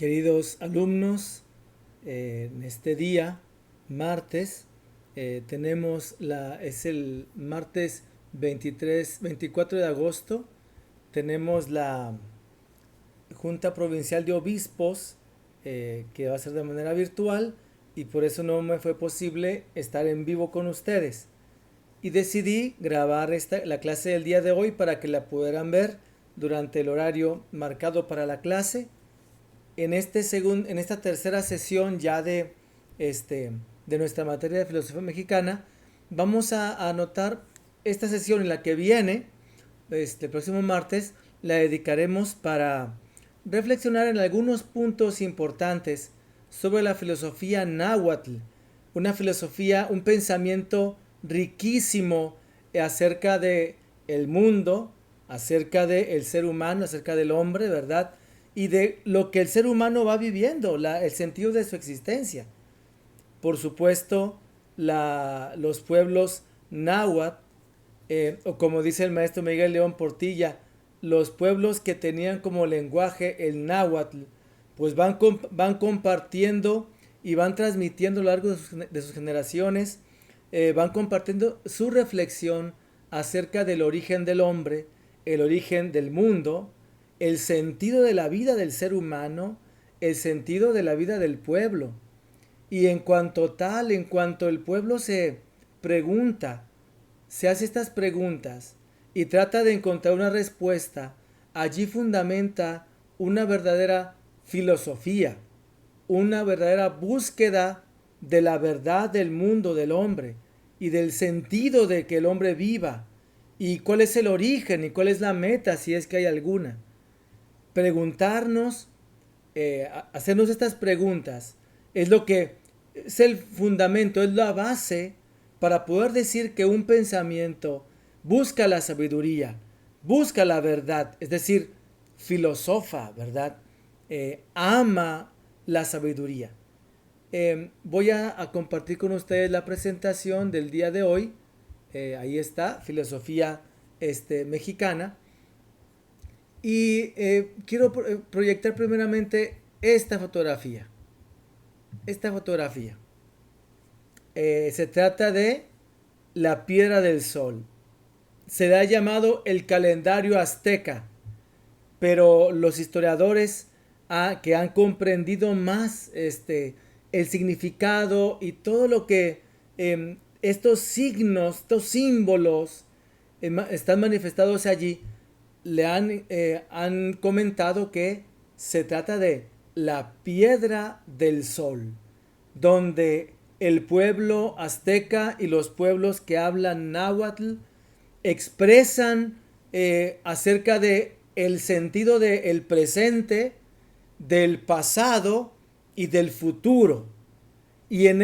Queridos alumnos, en este día, martes, es el martes 24 de agosto, tenemos la Junta Provincial de Obispos, que va a ser de manera virtual y por eso no me fue posible estar en vivo con ustedes. Y decidí grabar la clase del día de hoy para que la pudieran ver durante el horario marcado para la clase en esta tercera sesión ya de nuestra materia de filosofía mexicana. Vamos a anotar esta sesión en la que viene, el próximo martes, la dedicaremos para reflexionar en algunos puntos importantes sobre la filosofía náhuatl, una filosofía, un pensamiento riquísimo acerca de el mundo, acerca del ser humano, acerca del hombre, ¿verdad? Y de lo que el ser humano va viviendo, el sentido de su existencia. Por supuesto, los pueblos náhuatl, o como dice el maestro Miguel León Portilla, los pueblos que tenían como lenguaje el náhuatl, pues van compartiendo y van transmitiendo a lo largo de sus generaciones, van compartiendo su reflexión acerca del origen del hombre, el origen del mundo, el sentido de la vida del ser humano, el sentido de la vida del pueblo. Y en cuanto el pueblo pregunta, se hace estas preguntas y trata de encontrar una respuesta, allí fundamenta una verdadera filosofía, una verdadera búsqueda de la verdad del mundo, del hombre, y del sentido de que el hombre viva, y cuál es el origen y cuál es la meta, si es que hay alguna. Preguntarnos, hacernos estas preguntas, es lo que es el fundamento, es la base para poder decir que un pensamiento busca la sabiduría, busca la verdad, es decir, filosofa, ¿verdad? Ama la sabiduría. Voy a compartir con ustedes la presentación del día de hoy. Ahí está, filosofía mexicana. Y quiero proyectar primeramente esta fotografía. Esta fotografía. Se trata de la piedra del sol. Se le ha llamado el calendario azteca, pero los historiadores que han comprendido más el significado y todo lo que estos signos, estos símbolos están manifestados allí, han comentado que se trata de la piedra del sol, donde el pueblo azteca y los pueblos que hablan náhuatl expresan acerca de el sentido del presente, del pasado y del futuro. Y en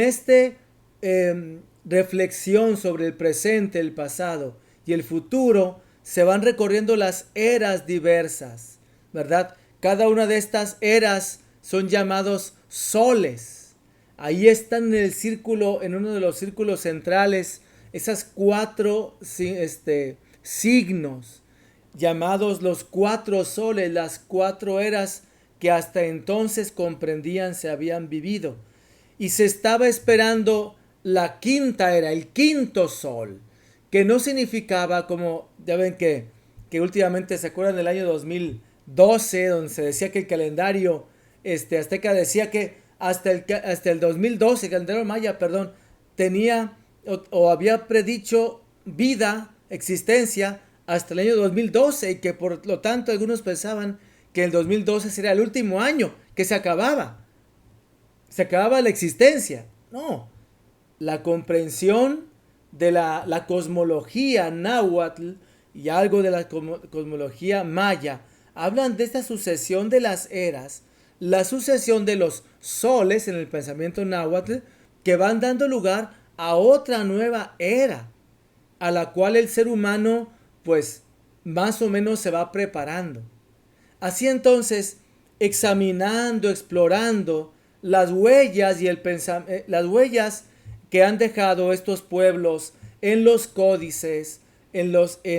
reflexión sobre el presente, el pasado y el futuro, se van recorriendo las eras diversas, ¿verdad? Cada una de estas eras son llamados soles. Ahí están en el círculo, en uno de los círculos centrales, esas cuatro signos, llamados los cuatro soles, las cuatro eras que hasta entonces comprendían se habían vivido. Y se estaba esperando la quinta era, el quinto sol, que no significaba, como ya ven que últimamente se acuerdan del año 2012, donde se decía que el calendario azteca decía que hasta el 2012, el calendario maya, perdón, tenía o había predicho vida, existencia, hasta el año 2012, y que por lo tanto algunos pensaban que el 2012 sería el último año, que se acababa la existencia. No, la comprensión de la cosmología náhuatl y algo de la cosmología maya hablan de esta sucesión de las eras, la sucesión de los soles en el pensamiento náhuatl, que van dando lugar a otra nueva era, a la cual el ser humano pues más o menos se va preparando. Así entonces, examinando, explorando las huellas las huellas que han dejado estos pueblos en los códices, en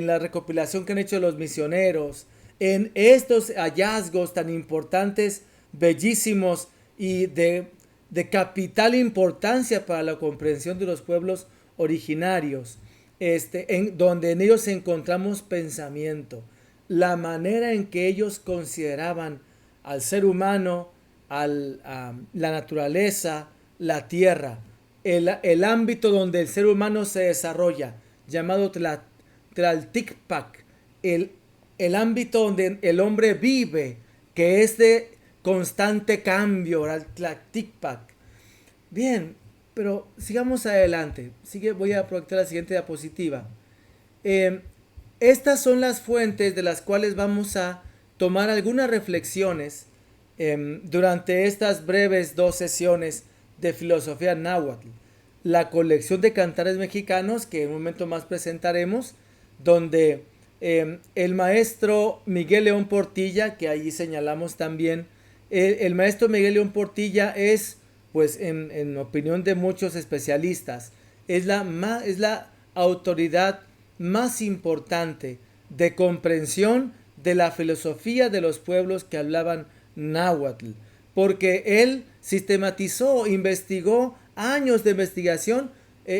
la recopilación que han hecho los misioneros, en estos hallazgos tan importantes bellísimos y de capital importancia para la comprensión de los pueblos originarios, donde en ellos encontramos pensamiento, la manera en que ellos consideraban al ser humano, a la naturaleza, la tierra, el ámbito donde el ser humano se desarrolla, llamado Tlalticpac, el ámbito donde el hombre vive, que es de constante cambio, Tlalticpac. Bien, pero sigamos adelante. Voy a proyectar la siguiente diapositiva. Estas son las fuentes de las cuales vamos a tomar algunas reflexiones durante estas breves 2 sesiones de filosofía náhuatl. La colección de cantares mexicanos, que en un momento más presentaremos, donde el maestro Miguel León Portilla, que allí señalamos también, el maestro Miguel León Portilla es, pues en opinión de muchos especialistas, es la autoridad más importante de comprensión de la filosofía de los pueblos que hablaban náhuatl, porque él sistematizó, investigó, años de investigación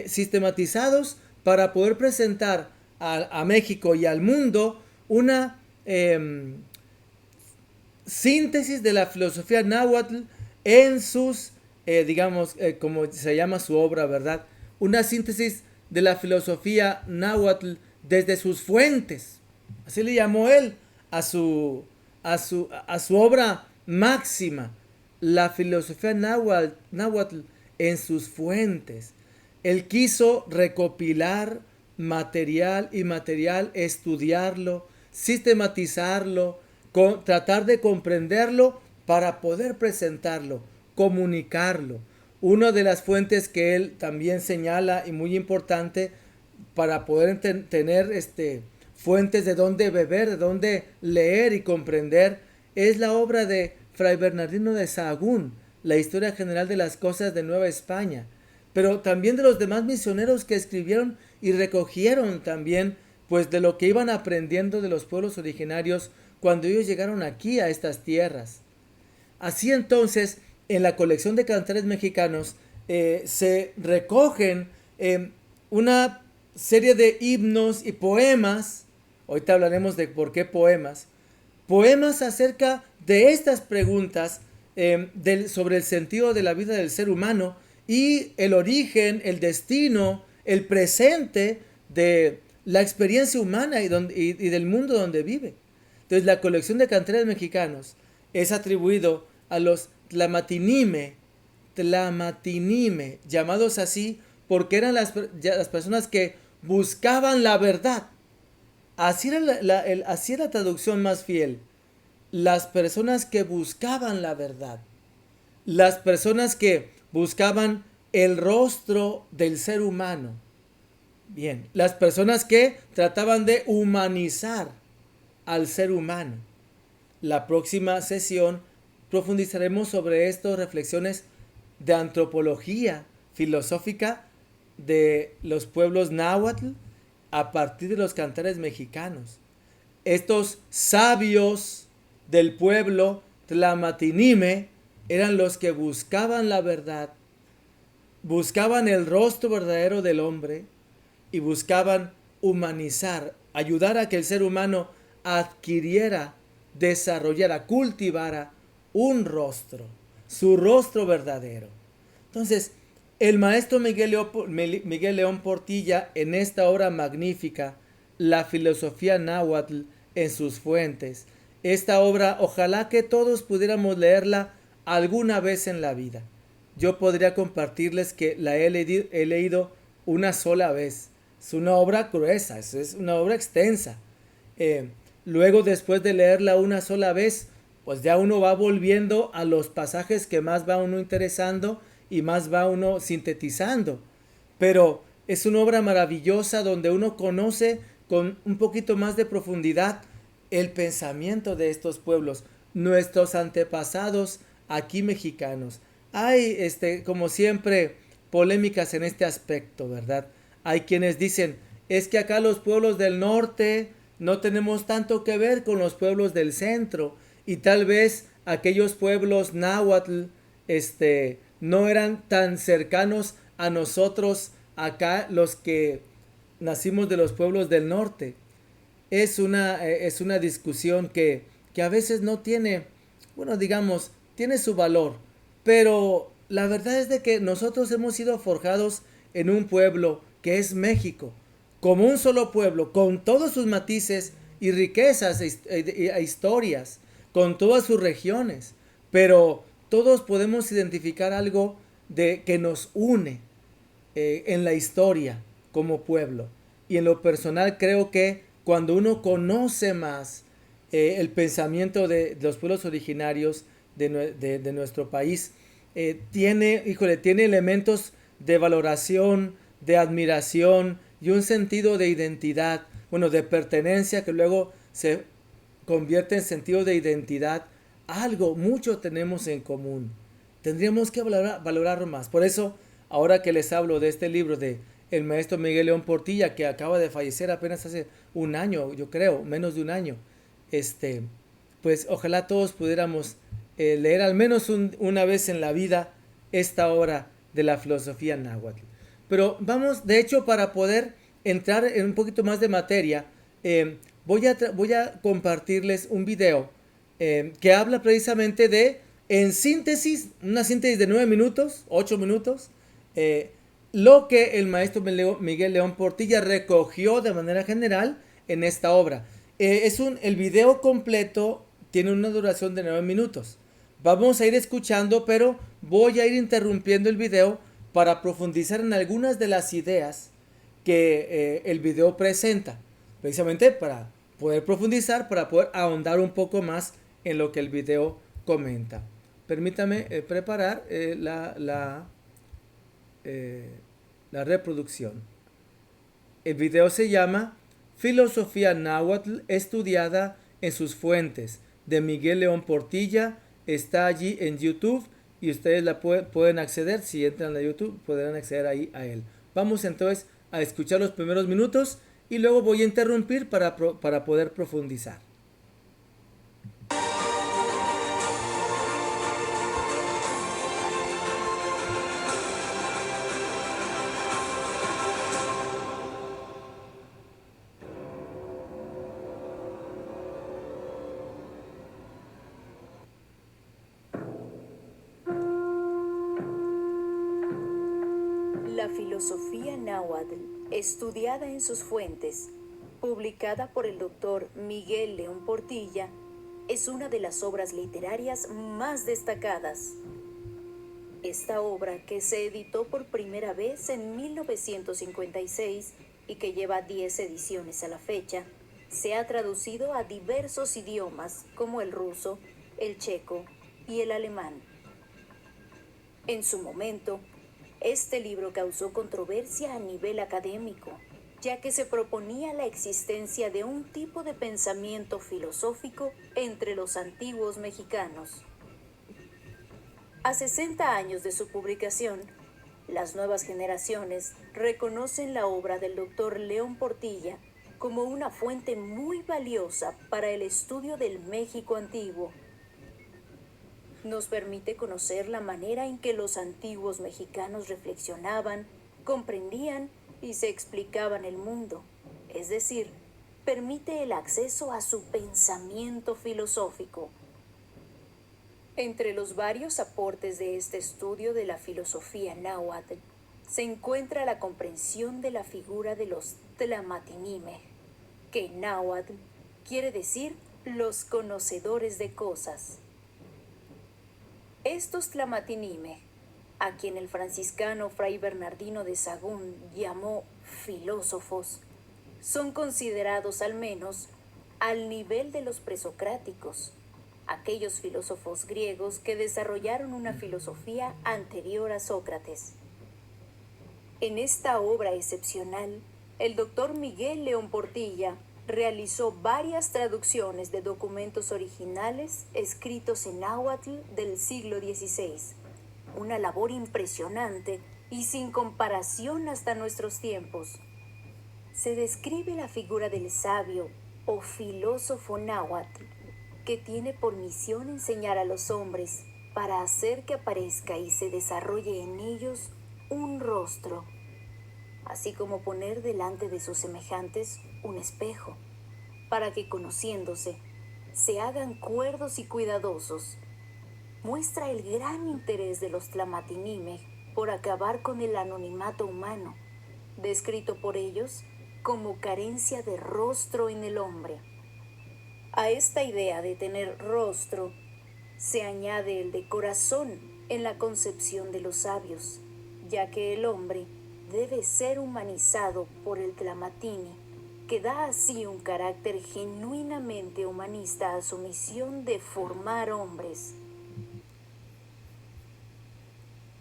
sistematizados para poder presentar a México y al mundo una síntesis de la filosofía náhuatl en sus, como se llama su obra, ¿verdad? Una síntesis de la filosofía náhuatl desde sus fuentes. Así le llamó él a su obra máxima, la filosofía náhuatl en sus fuentes. Él quiso recopilar material y material, estudiarlo, sistematizarlo, tratar de comprenderlo para poder presentarlo, comunicarlo. Una de las fuentes que él también señala y muy importante para poder tener fuentes de dónde beber, de dónde leer y comprender, es la obra de Fray Bernardino de Sahagún, la historia general de las cosas de Nueva España, pero también de los demás misioneros que escribieron y recogieron también, pues, de lo que iban aprendiendo de los pueblos originarios cuando ellos llegaron aquí a estas tierras. Así entonces, en la colección de cantares mexicanos se recogen una serie de himnos y poemas. Ahorita hablaremos de por qué poemas. Poemas acerca de estas preguntas sobre el sentido de la vida del ser humano y el origen, el destino, el presente de la experiencia humana y del mundo donde vive. Entonces, la colección de cantares mexicanos es atribuido a los Tlamatinime, llamados así porque eran las personas que buscaban la verdad. Así era la traducción más fiel. Las personas que buscaban la verdad. Las personas que buscaban el rostro del ser humano. Bien, las personas que trataban de humanizar al ser humano. La próxima sesión profundizaremos sobre estas reflexiones de antropología filosófica de los pueblos náhuatl a partir de los cantares mexicanos. Estos sabios del pueblo Tlamatinime eran los que buscaban la verdad, buscaban el rostro verdadero del hombre y buscaban humanizar, ayudar a que el ser humano adquiriera, desarrollara, cultivara un rostro, su rostro verdadero. Entonces, el maestro Miguel León Portilla, en esta obra magnífica, La filosofía náhuatl en sus fuentes, esta obra, ojalá que todos pudiéramos leerla alguna vez en la vida. Yo podría compartirles que la he leído una sola vez. Es una obra gruesa, es una obra extensa. Luego, después de leerla una sola vez, pues ya uno va volviendo a los pasajes que más va uno interesando y más va uno sintetizando. Pero es una obra maravillosa donde uno conoce con un poquito más de profundidad el pensamiento de estos pueblos, nuestros antepasados aquí mexicanos. Hay, como siempre, polémicas en este aspecto, ¿verdad? Hay quienes dicen, es que acá los pueblos del norte no tenemos tanto que ver con los pueblos del centro y tal vez aquellos pueblos náhuatl no eran tan cercanos a nosotros acá los que nacimos de los pueblos del norte. Es una discusión que a veces no tiene, bueno, digamos, tiene su valor, pero la verdad es de que nosotros hemos sido forjados en un pueblo que es México, como un solo pueblo, con todos sus matices y riquezas e historias, con todas sus regiones, pero todos podemos identificar algo de que nos une en la historia como pueblo. Y en lo personal creo que cuando uno conoce más el pensamiento de los pueblos originarios de nuestro país, tiene elementos de valoración, de admiración y un sentido de identidad, bueno, de pertenencia que luego se convierte en sentido de identidad. Algo, mucho tenemos en común. Tendríamos que valorar más. Por eso, ahora que les hablo de este libro de el maestro Miguel León Portilla, que acaba de fallecer apenas hace un año, yo creo, menos de un año, pues ojalá todos pudiéramos leer al menos una vez en la vida esta obra de la filosofía náhuatl. Pero vamos, de hecho, para poder entrar en un poquito más de materia, voy a compartirles un video que habla precisamente de, en síntesis, una síntesis de 9 minutos, 8 minutos, lo que el maestro Miguel León Portilla recogió de manera general en esta obra. El video completo tiene una duración de 9 minutos. Vamos a ir escuchando, pero voy a ir interrumpiendo el video para profundizar en algunas de las ideas que el video presenta, precisamente para poder profundizar, para poder ahondar un poco más en lo que el video comenta. Permítame preparar la reproducción. El video se llama Filosofía Náhuatl estudiada en sus fuentes, de Miguel León Portilla. Está allí en YouTube y ustedes pueden acceder. Si entran a YouTube podrán acceder ahí a él. Vamos entonces a escuchar los primeros minutos y luego voy a interrumpir para poder profundizar. La filosofía náhuatl, estudiada en sus fuentes, publicada por el doctor Miguel León Portilla, es una de las obras literarias más destacadas. Esta obra, que se editó por primera vez en 1956 y que lleva 10 ediciones a la fecha, se ha traducido a diversos idiomas como el ruso, el checo y el alemán. En su momento, este libro causó controversia a nivel académico, ya que se proponía la existencia de un tipo de pensamiento filosófico entre los antiguos mexicanos. A 60 años de su publicación, las nuevas generaciones reconocen la obra del doctor León Portilla como una fuente muy valiosa para el estudio del México antiguo. Nos permite conocer la manera en que los antiguos mexicanos reflexionaban, comprendían y se explicaban el mundo, es decir, permite el acceso a su pensamiento filosófico. Entre los varios aportes de este estudio de la filosofía náhuatl se encuentra la comprensión de la figura de los tlamatinime, que en náhuatl quiere decir los conocedores de cosas. Estos tlamatinime, a quien el franciscano Fray Bernardino de Sahagún llamó filósofos, son considerados al menos al nivel de los presocráticos, aquellos filósofos griegos que desarrollaron una filosofía anterior a Sócrates. En esta obra excepcional, el doctor Miguel León Portilla realizó varias traducciones de documentos originales escritos en náhuatl del siglo XVI, una labor impresionante y sin comparación hasta nuestros tiempos. Se describe la figura del sabio o filósofo náhuatl que tiene por misión enseñar a los hombres para hacer que aparezca y se desarrolle en ellos un rostro, así como poner delante de sus semejantes un espejo, para que conociéndose se hagan cuerdos y cuidadosos. Muestra el gran interés de los Tlamatinimej por acabar con el anonimato humano, descrito por ellos como carencia de rostro en el hombre. A esta idea de tener rostro se añade el de corazón en la concepción de los sabios, ya que el hombre debe ser humanizado por el Tlamatini, que da así un carácter genuinamente humanista a su misión de formar hombres.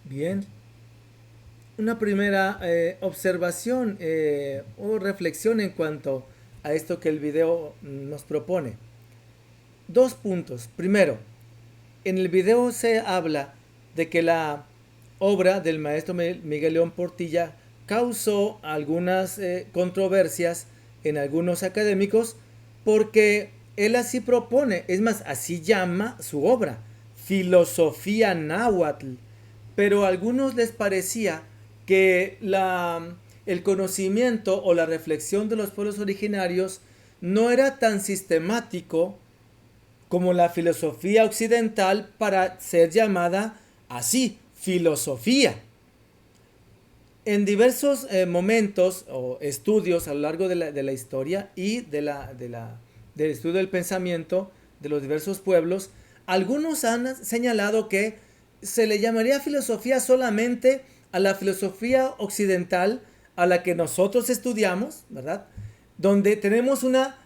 Bien, una primera observación o reflexión en cuanto a esto que el video nos propone. 2 puntos. Primero, en el video se habla de que la obra del maestro Miguel León Portilla causó algunas controversias en algunos académicos porque él así propone, es más, así llama su obra, Filosofía Náhuatl, pero a algunos les parecía que el conocimiento o la reflexión de los pueblos originarios no era tan sistemático como la filosofía occidental para ser llamada así, filosofía. En diversos momentos o estudios a lo largo de la historia y del estudio del pensamiento de los diversos pueblos, algunos han señalado que se le llamaría filosofía solamente a la filosofía occidental a la que nosotros estudiamos, ¿verdad? Donde tenemos una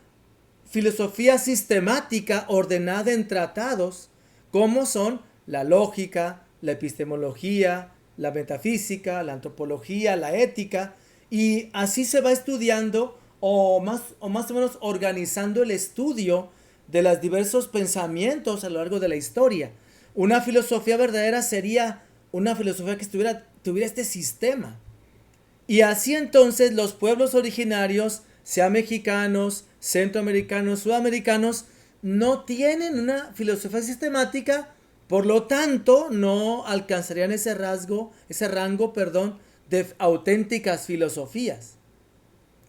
filosofía sistemática ordenada en tratados, como son la lógica, la epistemología, la metafísica, la antropología, la ética, y así se va estudiando o más o menos organizando el estudio de los diversos pensamientos a lo largo de la historia. Una filosofía verdadera sería una filosofía que tuviera este sistema. Y así entonces los pueblos originarios, sea mexicanos, centroamericanos, sudamericanos, no tienen una filosofía sistemática, por lo tanto no alcanzarían ese rango, de auténticas filosofías.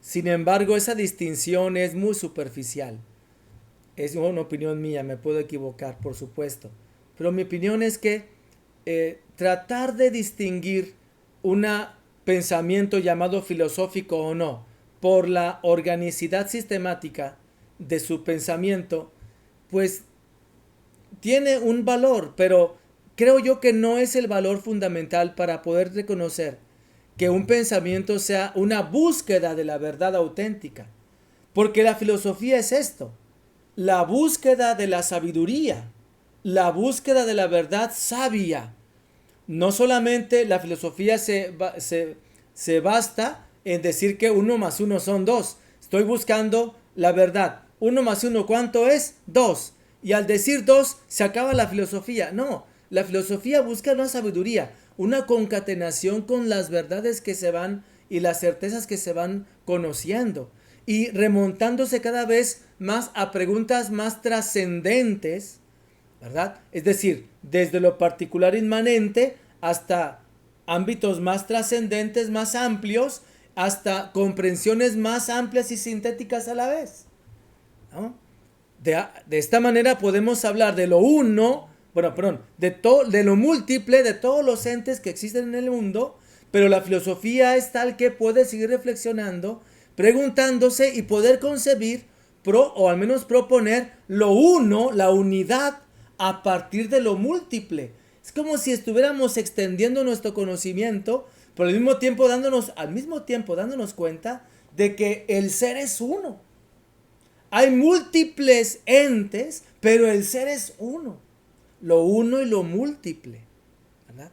Sin embargo, esa distinción es muy superficial. Es una opinión mía, me puedo equivocar, por supuesto. Pero mi opinión es que tratar de distinguir un pensamiento llamado filosófico o no, por la organicidad sistemática de su pensamiento, pues tiene un valor, pero creo yo que no es el valor fundamental para poder reconocer que un pensamiento sea una búsqueda de la verdad auténtica. Porque la filosofía es esto, la búsqueda de la sabiduría, la búsqueda de la verdad sabia. No solamente la filosofía se basta en decir que 1 más 1 son 2. Estoy buscando la verdad. 1 más 1, ¿cuánto es? 2. Y al decir 2, se acaba la filosofía. No, la filosofía busca una sabiduría, una concatenación con las verdades que se van y las certezas que se van conociendo. Y remontándose cada vez más a preguntas más trascendentes, ¿verdad? Es decir, desde lo particular inmanente hasta ámbitos más trascendentes, más amplios, hasta comprensiones más amplias y sintéticas a la vez, ¿no? De esta manera podemos hablar de lo uno, de lo múltiple de todos los entes que existen en el mundo, pero la filosofía es tal que puede seguir reflexionando, preguntándose y poder concebir o al menos proponer lo uno, la unidad, a partir de lo múltiple. Es como si estuviéramos extendiendo nuestro conocimiento, pero al mismo tiempo dándonos cuenta de que el ser es uno. Hay múltiples entes, pero el ser es uno. Lo uno y lo múltiple, ¿verdad?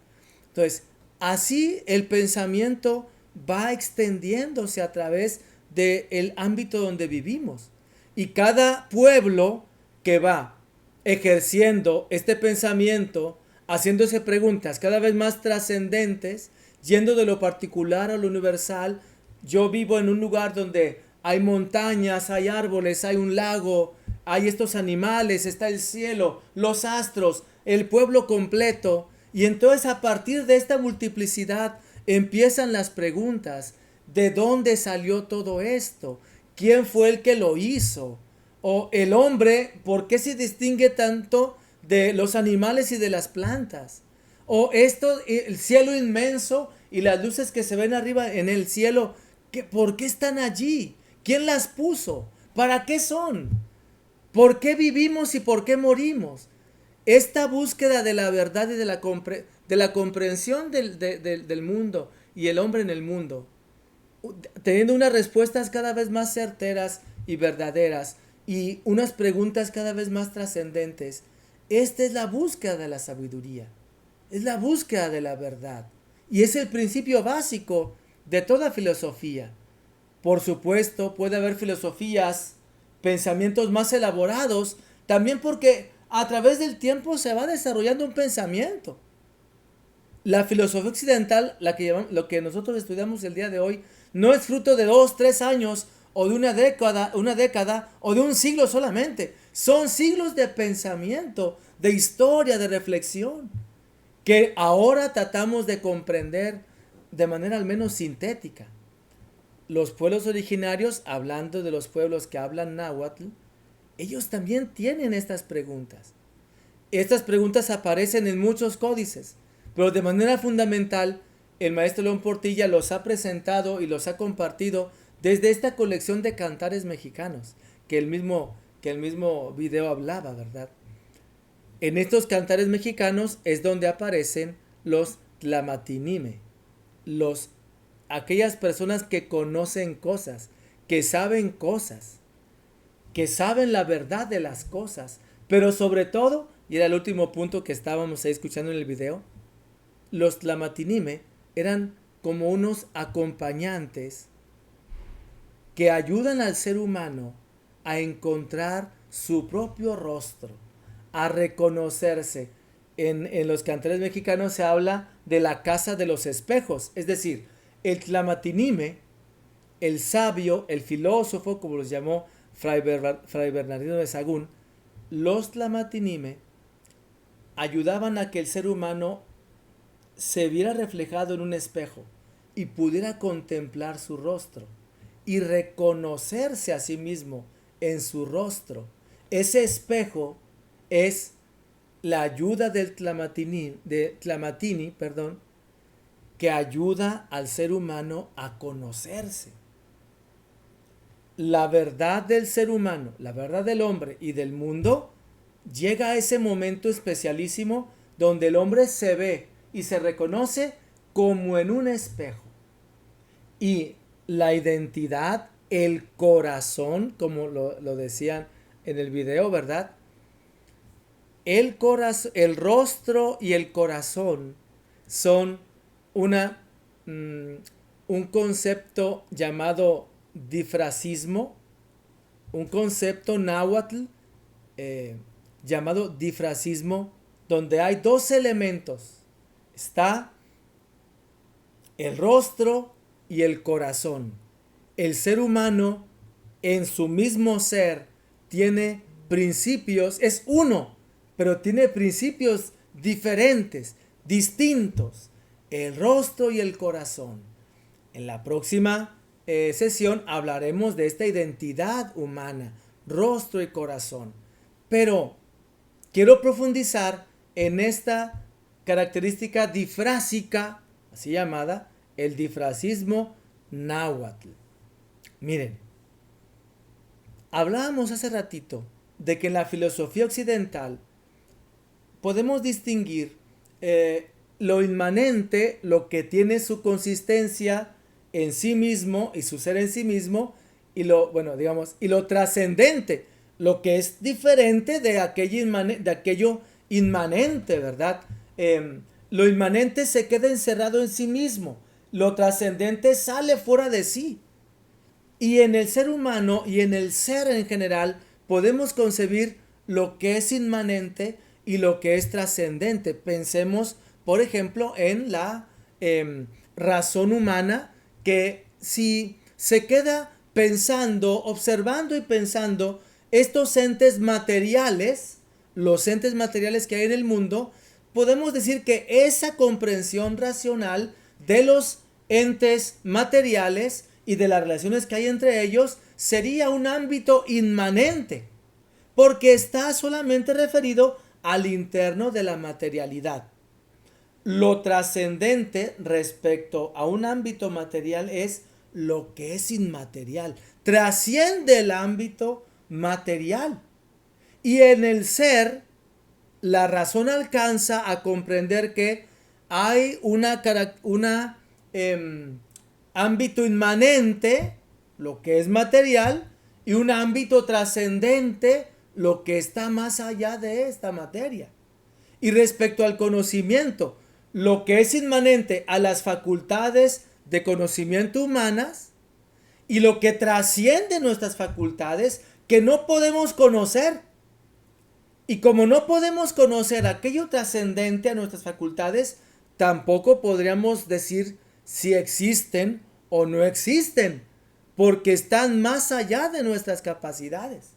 Entonces, así el pensamiento va extendiéndose a través del ámbito donde vivimos. Y cada pueblo que va ejerciendo este pensamiento, haciéndose preguntas cada vez más trascendentes, yendo de lo particular a lo universal. Yo vivo en un lugar donde hay montañas, hay árboles, hay un lago, hay estos animales, está el cielo, los astros, el pueblo completo. Y entonces a partir de esta multiplicidad empiezan las preguntas. ¿De dónde salió todo esto? ¿Quién fue el que lo hizo? O el hombre, ¿por qué se distingue tanto de los animales y de las plantas? O esto, el cielo inmenso y las luces que se ven arriba en el cielo, ¿por qué están allí? ¿Quién las puso? ¿Para qué son? ¿Por qué vivimos y por qué morimos? Esta búsqueda de la verdad y de la comprensión del mundo y el hombre en el mundo, teniendo unas respuestas cada vez más certeras y verdaderas y unas preguntas cada vez más trascendentes. Esta es la búsqueda de la sabiduría, es la búsqueda de la verdad y es el principio básico de toda filosofía. Por supuesto, puede haber filosofías, pensamientos más elaborados, también porque a través del tiempo se va desarrollando un pensamiento. La filosofía occidental, lo que nosotros estudiamos el día de hoy, no es fruto de 2, 3 años o de una década o de un siglo solamente. Son siglos de pensamiento, de historia, de reflexión, que ahora tratamos de comprender de manera al menos sintética. Los pueblos originarios, hablando de los pueblos que hablan náhuatl, ellos también tienen estas preguntas. Estas preguntas aparecen en muchos códices, pero de manera fundamental el maestro León Portilla los ha presentado y los ha compartido desde esta colección de cantares mexicanos que el mismo video hablaba, ¿verdad? En estos cantares mexicanos es donde aparecen los tlamatinime, aquellas personas que conocen cosas, que saben la verdad de las cosas, pero sobre todo, y era el último punto que estábamos ahí escuchando en el video, los tlamatinime eran como unos acompañantes que ayudan al ser humano a encontrar su propio rostro, a reconocerse. En los cantares mexicanos se habla de la casa de los espejos, es decir, el tlamatinime, el sabio, el filósofo, como los llamó Fray Bernardino de Sahagún, los tlamatinime ayudaban a que el ser humano se viera reflejado en un espejo y pudiera contemplar su rostro y reconocerse a sí mismo en su rostro. Ese espejo es la ayuda del tlamatini, que ayuda al ser humano a conocerse. La verdad del ser humano, la verdad del hombre y del mundo, llega a ese momento especialísimo donde el hombre se ve y se reconoce como en un espejo. Y la identidad, el corazón, como lo decían en el video, ¿verdad? El rostro y el corazón son un concepto llamado difrasismo, un concepto náhuatl llamado difrasismo, donde hay dos elementos. Está el rostro y el corazón. El ser humano en su mismo ser tiene principios, es uno, pero tiene principios diferentes, distintos. El rostro y el corazón. En la próxima sesión hablaremos de esta identidad humana, rostro y corazón. Pero quiero profundizar en esta característica difrásica, así llamada, el difrasismo náhuatl. Miren, hablábamos hace ratito de que en la filosofía occidental podemos distinguir lo inmanente, lo que tiene su consistencia en sí mismo y su ser en sí mismo, y lo trascendente, lo que es diferente de aquello inmanente, ¿verdad? Lo inmanente se queda encerrado en sí mismo, lo trascendente sale fuera de sí. Y en el ser humano y en el ser en general podemos concebir lo que es inmanente y lo que es trascendente. Pensemos, por ejemplo, en la razón humana, que si se queda pensando, observando y pensando estos entes materiales, los entes materiales que hay en el mundo, podemos decir que esa comprensión racional de los entes materiales y de las relaciones que hay entre ellos sería un ámbito inmanente, porque está solamente referido al interno de la materialidad. Lo trascendente respecto a un ámbito material es lo que es inmaterial, trasciende el ámbito material. Y en el ser, la razón alcanza a comprender que hay ámbito inmanente, lo que es material, y un ámbito trascendente, lo que está más allá de esta materia. Y respecto al conocimiento, lo que es inmanente a las facultades de conocimiento humanas y lo que trasciende nuestras facultades que no podemos conocer. Y como no podemos conocer aquello trascendente a nuestras facultades, tampoco podríamos decir si existen o no existen, porque están más allá de nuestras capacidades.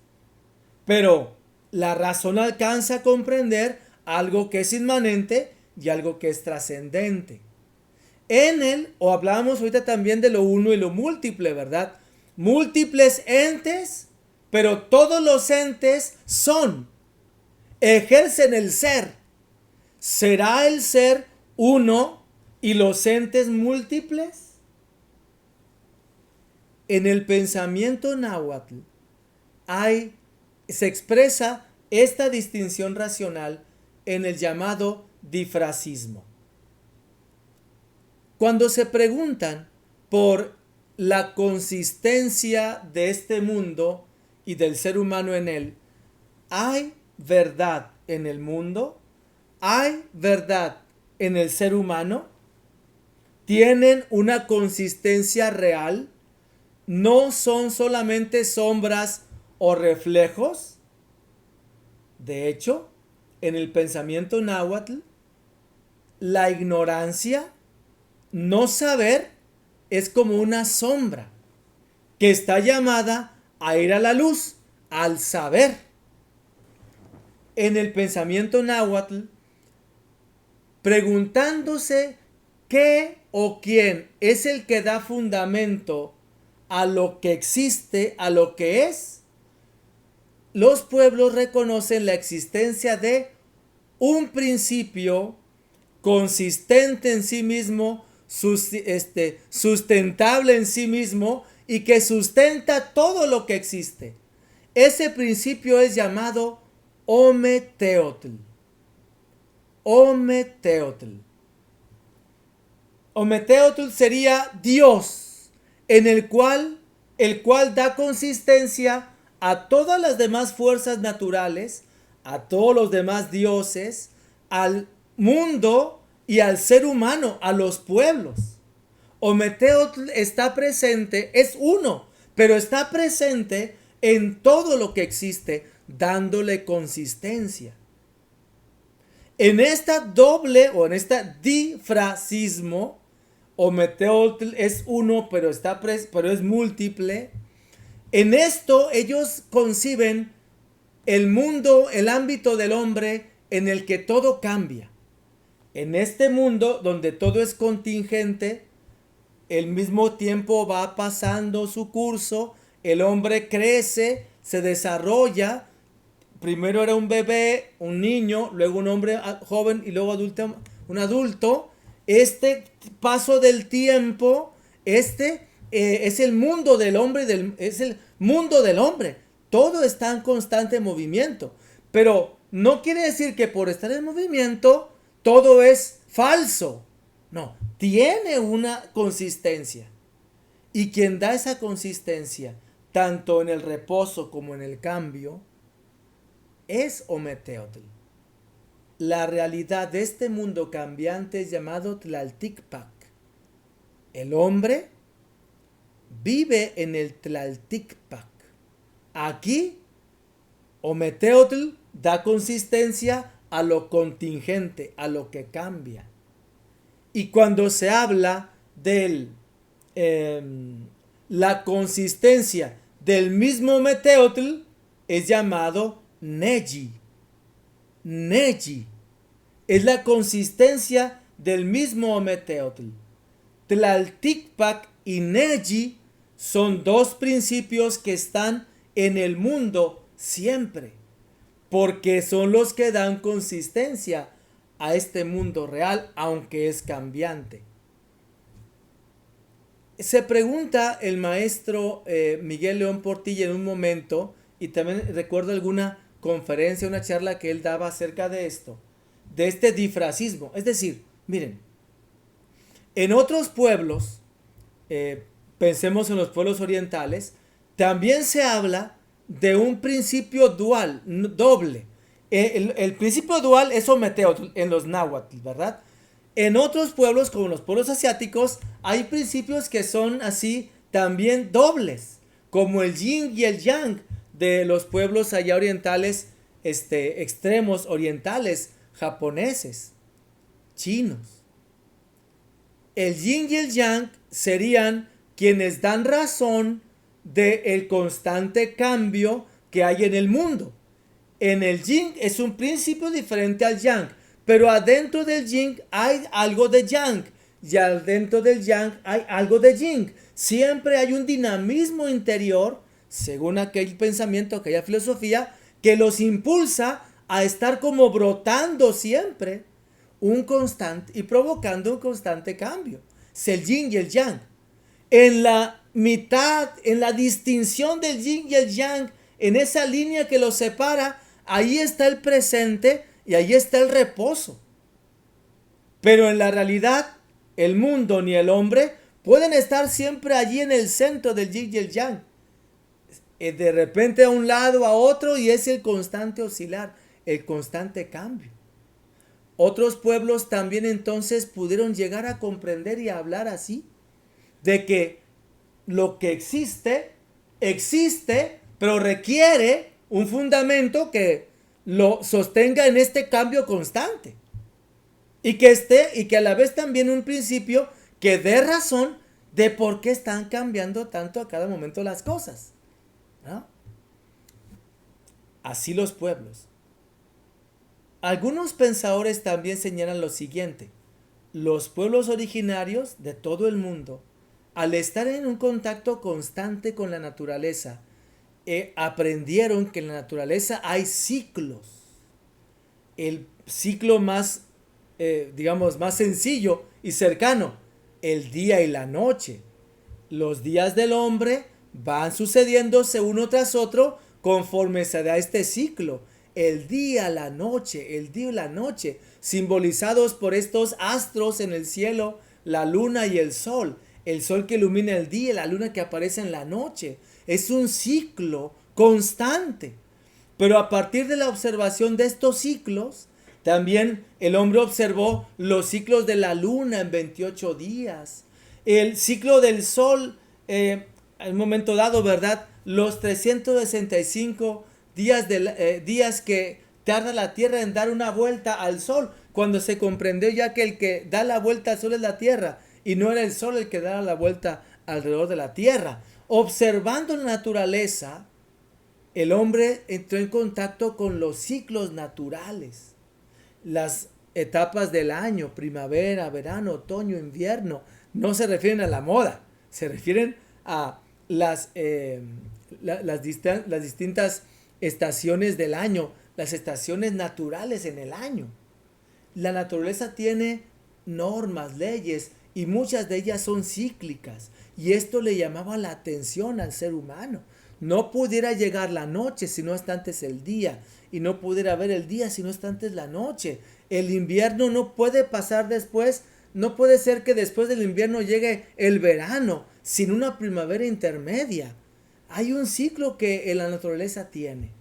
Pero la razón alcanza a comprender algo que es inmanente y algo que es trascendente. En él, o hablábamos ahorita también de lo uno y lo múltiple, ¿verdad? Múltiples entes, pero todos los entes ejercen el ser. ¿Será el ser uno y los entes múltiples? En el pensamiento náhuatl se expresa esta distinción racional en el llamado difracismo. Cuando se preguntan por la consistencia de este mundo y del ser humano en él, ¿hay verdad en el mundo? ¿Hay verdad en el ser humano? ¿Tienen una consistencia real? ¿No son solamente sombras o reflejos? De hecho, en el pensamiento náhuatl, la ignorancia, no saber, es como una sombra que está llamada a ir a la luz, al saber. En el pensamiento náhuatl, preguntándose qué o quién es el que da fundamento a lo que existe, a lo que es, los pueblos reconocen la existencia de un principio consistente en sí mismo, sustentable en sí mismo y que sustenta todo lo que existe. Ese principio es llamado Ometeotl. Ometeotl. Ometeotl sería Dios, en el cual da consistencia a todas las demás fuerzas naturales, a todos los demás dioses, al mundo y al ser humano, a los pueblos. Ometeotl está presente, es uno, pero está presente en todo lo que existe, dándole consistencia. En esta doble o en esta difrasismo, Ometeotl es uno, pero es múltiple. En esto ellos conciben el mundo, el ámbito del hombre en el que todo cambia. En este mundo donde todo es contingente, el mismo tiempo va pasando su curso, el hombre crece, se desarrolla. Primero era un bebé, un niño, luego un hombre joven y luego un adulto. Este paso del tiempo, es el mundo del hombre, es el mundo del hombre. Todo está en constante movimiento. Pero no quiere decir que por estar en movimiento todo es falso. No, tiene una consistencia. Y quien da esa consistencia, tanto en el reposo como en el cambio, es Ometeotl. La realidad de este mundo cambiante es llamado Tlaltikpak. El hombre vive en el Tlaltikpak. Aquí, Ometeotl da consistencia a lo contingente, a lo que cambia. Y cuando se habla de la consistencia del mismo Ometeotl, es llamado Neji. Neji es la consistencia del mismo Ometeotl. Tlaltikpak y Neji son dos principios que están en el mundo siempre, porque son los que dan consistencia a este mundo real, aunque es cambiante. Se pregunta el maestro Miguel León Portilla en un momento, y también recuerdo alguna conferencia, una charla que él daba acerca de esto, de este difracismo. Es decir, miren, en otros pueblos, pensemos en los pueblos orientales, también se habla de un principio dual, doble. El principio dual es Ometeotl en los náhuatl, ¿verdad? En otros pueblos, como los pueblos asiáticos, hay principios que son así también dobles, como el yin y el yang de los pueblos allá orientales, extremos orientales, japoneses, chinos. El yin y el yang serían quienes dan razón del constante cambio que hay en el mundo. En el yin es un principio diferente al yang, pero adentro del yin hay algo de yang y adentro del yang hay algo de yin. Siempre hay un dinamismo interior, según aquel pensamiento, aquella filosofía, que los impulsa a estar como brotando siempre un constante y provocando un constante cambio. Es el yin y el yang. En la mitad, en la distinción del yin y el yang, en esa línea que los separa, ahí está el presente y ahí está el reposo. Pero en la realidad, el mundo ni el hombre pueden estar siempre allí en el centro del yin y el yang. De repente a un lado, a otro, y es el constante oscilar, el constante cambio. Otros pueblos también entonces pudieron llegar a comprender y a hablar así, de que lo que existe, existe, pero requiere un fundamento que lo sostenga en este cambio constante. Y que a la vez también un principio que dé razón de por qué están cambiando tanto a cada momento las cosas, ¿no? Así los pueblos. Algunos pensadores también señalan lo siguiente: los pueblos originarios de todo el mundo, al estar en un contacto constante con la naturaleza, aprendieron que en la naturaleza hay ciclos. El ciclo más, más sencillo y cercano, el día y la noche. Los días del hombre van sucediéndose uno tras otro conforme se da este ciclo. El día, la noche, el día y la noche, simbolizados por estos astros en el cielo, la luna y el sol que ilumina el día y la luna que aparece en la noche. Es un ciclo constante. Pero a partir de la observación de estos ciclos, también el hombre observó los ciclos de la luna en 28 días, el ciclo del sol, en un momento dado, ¿verdad? Los 365 días que tarda la Tierra en dar una vuelta al sol, cuando se comprendió ya que el que da la vuelta al sol es la Tierra y no era el sol el que da la vuelta alrededor de la Tierra. Observando la naturaleza, el hombre entró en contacto con los ciclos naturales, las etapas del año, primavera, verano, otoño, invierno. No se refieren a la moda, se refieren a las distintas estaciones del año, las estaciones naturales en el año. La naturaleza tiene normas, leyes, y muchas de ellas son cíclicas, y esto le llamaba la atención al ser humano. No pudiera llegar la noche si no está antes el día, y no pudiera ver el día si no está antes la noche. El invierno no puede pasar después, no puede ser que después del invierno llegue el verano sin una primavera intermedia. Hay un ciclo que la naturaleza tiene.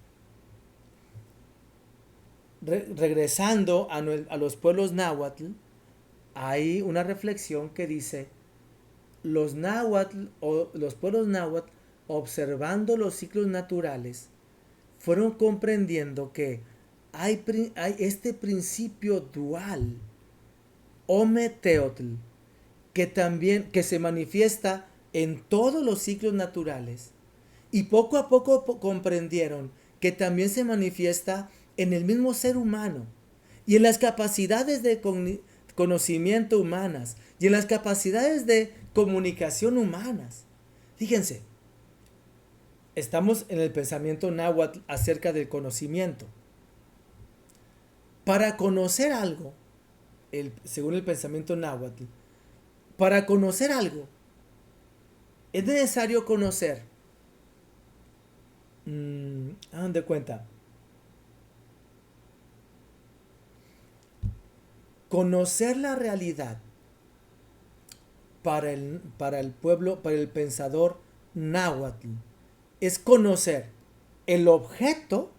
Regresando a los pueblos náhuatl, hay una reflexión que dice: los náhuatl o los pueblos náhuatl, observando los ciclos naturales, fueron comprendiendo que hay este principio dual, Ometeotl, que se manifiesta en todos los ciclos naturales, y poco a poco comprendieron que también se manifiesta en el mismo ser humano y en las capacidades de conocimiento humanas y en las capacidades de comunicación humanas. Fíjense, estamos en el pensamiento náhuatl acerca del conocimiento. Para conocer algo, según el pensamiento náhuatl, para conocer algo, es necesario conocer. Hagan de cuenta. Conocer la realidad para el pueblo, para el pensador náhuatl, es conocer el objeto,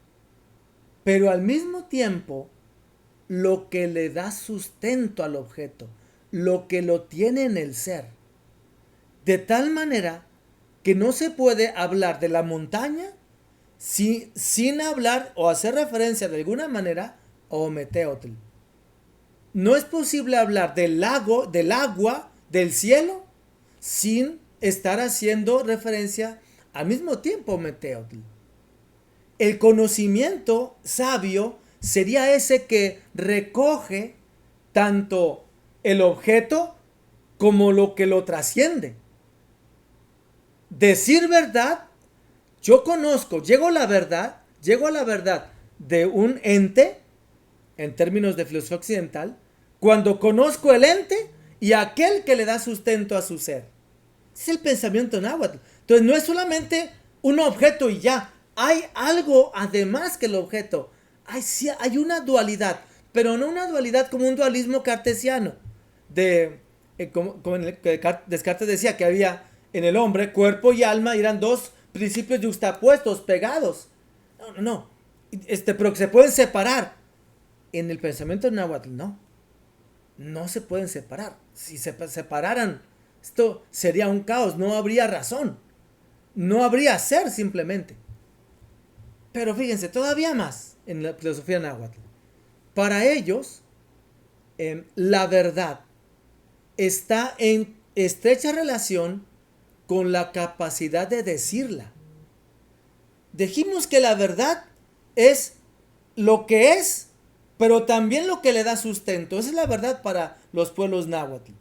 pero al mismo tiempo lo que le da sustento al objeto, lo que lo tiene en el ser. De tal manera que no se puede hablar de la montaña sin hablar o hacer referencia de alguna manera a Ometeotl. No es posible hablar del lago, del agua, del cielo, sin estar haciendo referencia al mismo tiempo a Ometeotl. El conocimiento sabio sería ese que recoge tanto el objeto como lo que lo trasciende. Decir verdad, yo conozco, llego a la verdad de un ente, en términos de filosofía occidental, cuando conozco el ente y aquel que le da sustento a su ser. Es el pensamiento náhuatl. Entonces no es solamente un objeto y ya, hay algo además que el objeto. Hay una dualidad, pero no una dualidad como un dualismo cartesiano. Como en el que Descartes decía que había en el hombre cuerpo y alma, y eran dos principios juxtapuestos, pegados. No. Pero que se pueden separar. En el pensamiento náhuatl no se pueden separar. Si se separaran, esto sería un caos, no habría razón, no habría ser simplemente. Pero fíjense, todavía más en la filosofía náhuatl. Para ellos, la verdad está en estrecha relación con la capacidad de decirla. Dijimos que la verdad es lo que es, pero también lo que le da sustento. Esa es la verdad para los pueblos náhuatl.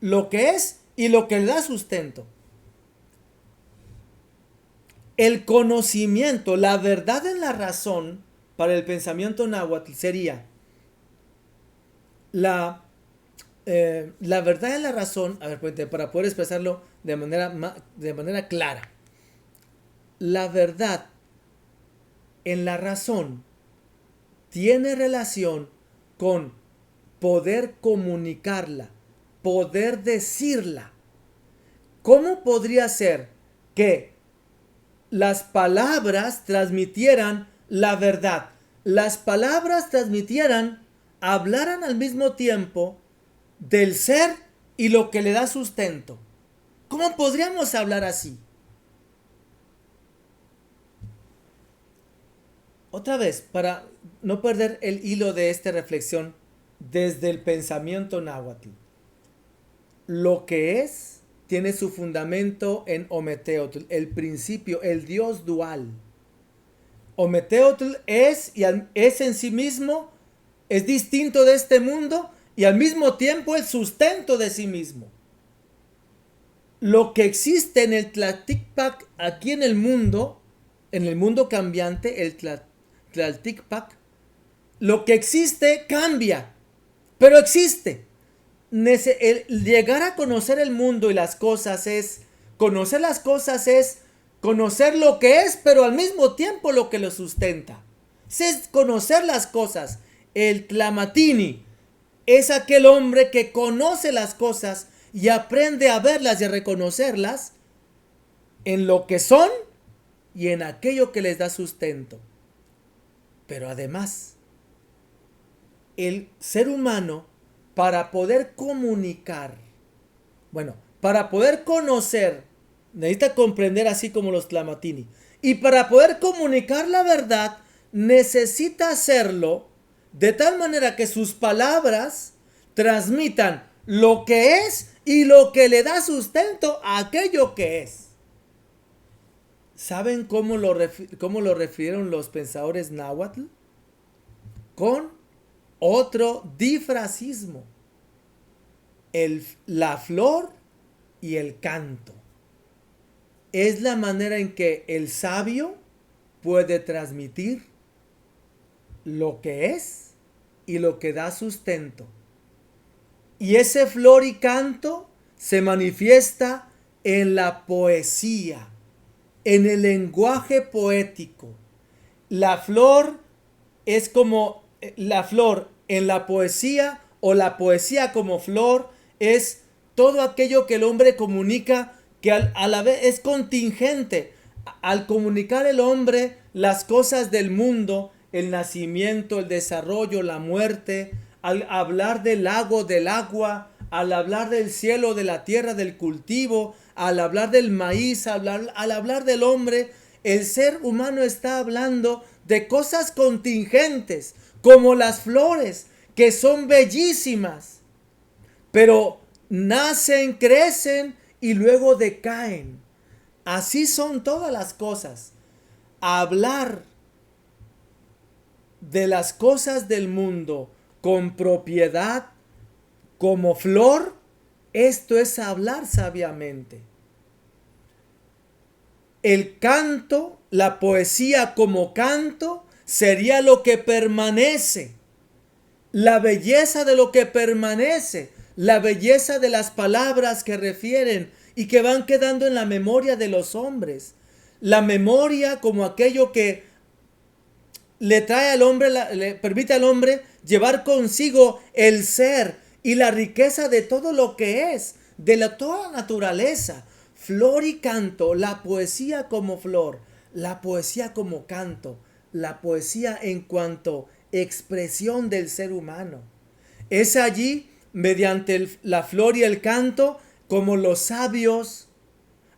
Lo que es y lo que le da sustento. El conocimiento, la verdad en la razón para el pensamiento náhuatl sería la verdad en la razón, para poder expresarlo de manera clara. La verdad en la razón tiene relación con poder comunicarla, poder decirla. ¿Cómo podría ser que las palabras transmitieran la verdad? Las palabras hablaran al mismo tiempo del ser y lo que le da sustento. ¿Cómo podríamos hablar así? Otra vez, para no perder el hilo de esta reflexión desde el pensamiento náhuatl. Lo que es tiene su fundamento en Ometeotl, el principio, el Dios dual. Ometeotl es en sí mismo, es distinto de este mundo y al mismo tiempo el sustento de sí mismo. Lo que existe en el Tlalticpac, aquí en el mundo cambiante, el Tlalticpac, lo que existe cambia, pero existe. Llegar a conocer el mundo y las cosas es conocer lo que es, pero al mismo tiempo lo que lo sustenta. Es conocer las cosas. El Tlamatini es aquel hombre que conoce las cosas y aprende a verlas y a reconocerlas en lo que son y en aquello que les da sustento. Pero además, el ser humano, para poder comunicar, para poder conocer, necesita comprender así como los Tlamatini. Y para poder comunicar la verdad, necesita hacerlo de tal manera que sus palabras transmitan lo que es y lo que le da sustento a aquello que es. ¿Saben cómo lo refirieron los pensadores náhuatl? Con otro difracismo, la flor y el canto. Es la manera en que el sabio puede transmitir lo que es y lo que da sustento. Y ese flor y canto se manifiesta en la poesía, en el lenguaje poético. La flor es como la flor en la poesía, o la poesía como flor es todo aquello que el hombre comunica, que a la vez es contingente. Al comunicar el hombre las cosas del mundo, el nacimiento, el desarrollo, la muerte, al hablar del lago, del agua, al hablar del cielo, de la tierra, del cultivo, al hablar del maíz, al hablar del hombre, el ser humano está hablando de cosas contingentes, como las flores, que son bellísimas, pero nacen, crecen y luego decaen. Así son todas las cosas. Hablar de las cosas del mundo con propiedad, como flor, esto es hablar sabiamente. El canto, la poesía como canto, sería lo que permanece, la belleza de lo que permanece, la belleza de las palabras que refieren y que van quedando en la memoria de los hombres. La memoria como aquello que le trae al hombre, le permite al hombre llevar consigo el ser y la riqueza de todo lo que es, de toda la naturaleza. Flor y canto, la poesía como flor, la poesía como canto, la poesía en cuanto expresión del ser humano. Es allí, mediante la flor y el canto, como los sabios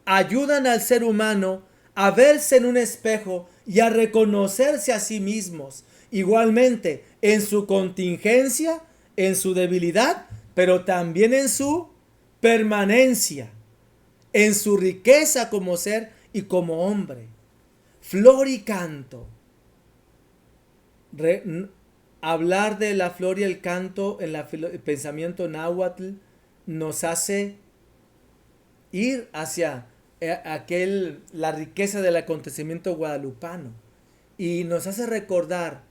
ayudan al ser humano a verse en un espejo y a reconocerse a sí mismos, igualmente en su contingencia, en su debilidad, pero también en su permanencia, en su riqueza como ser y como hombre. Flor y canto. Hablar de la flor y el canto en el pensamiento náhuatl nos hace ir hacia la riqueza del acontecimiento guadalupano, y nos hace recordar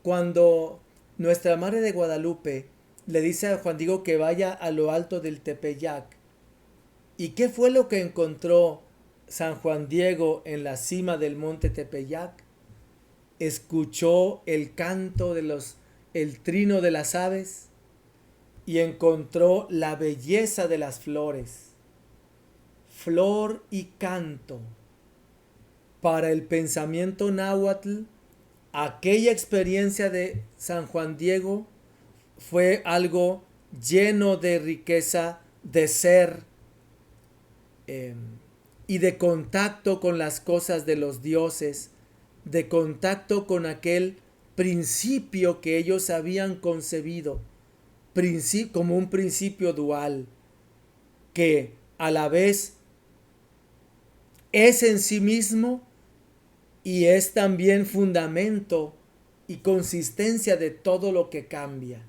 cuando nuestra Madre de Guadalupe le dice a Juan Diego que vaya a lo alto del Tepeyac. ¿Y qué fue lo que encontró San Juan Diego en la cima del monte Tepeyac? Escuchó el canto el trino de las aves y encontró la belleza de las flores. Flor y canto. Para el pensamiento náhuatl, aquella experiencia de San Juan Diego fue algo lleno de riqueza de ser y de contacto con las cosas de los dioses, de contacto con aquel principio que ellos habían concebido como un principio dual, que a la vez es en sí mismo y es también fundamento y consistencia de todo lo que cambia.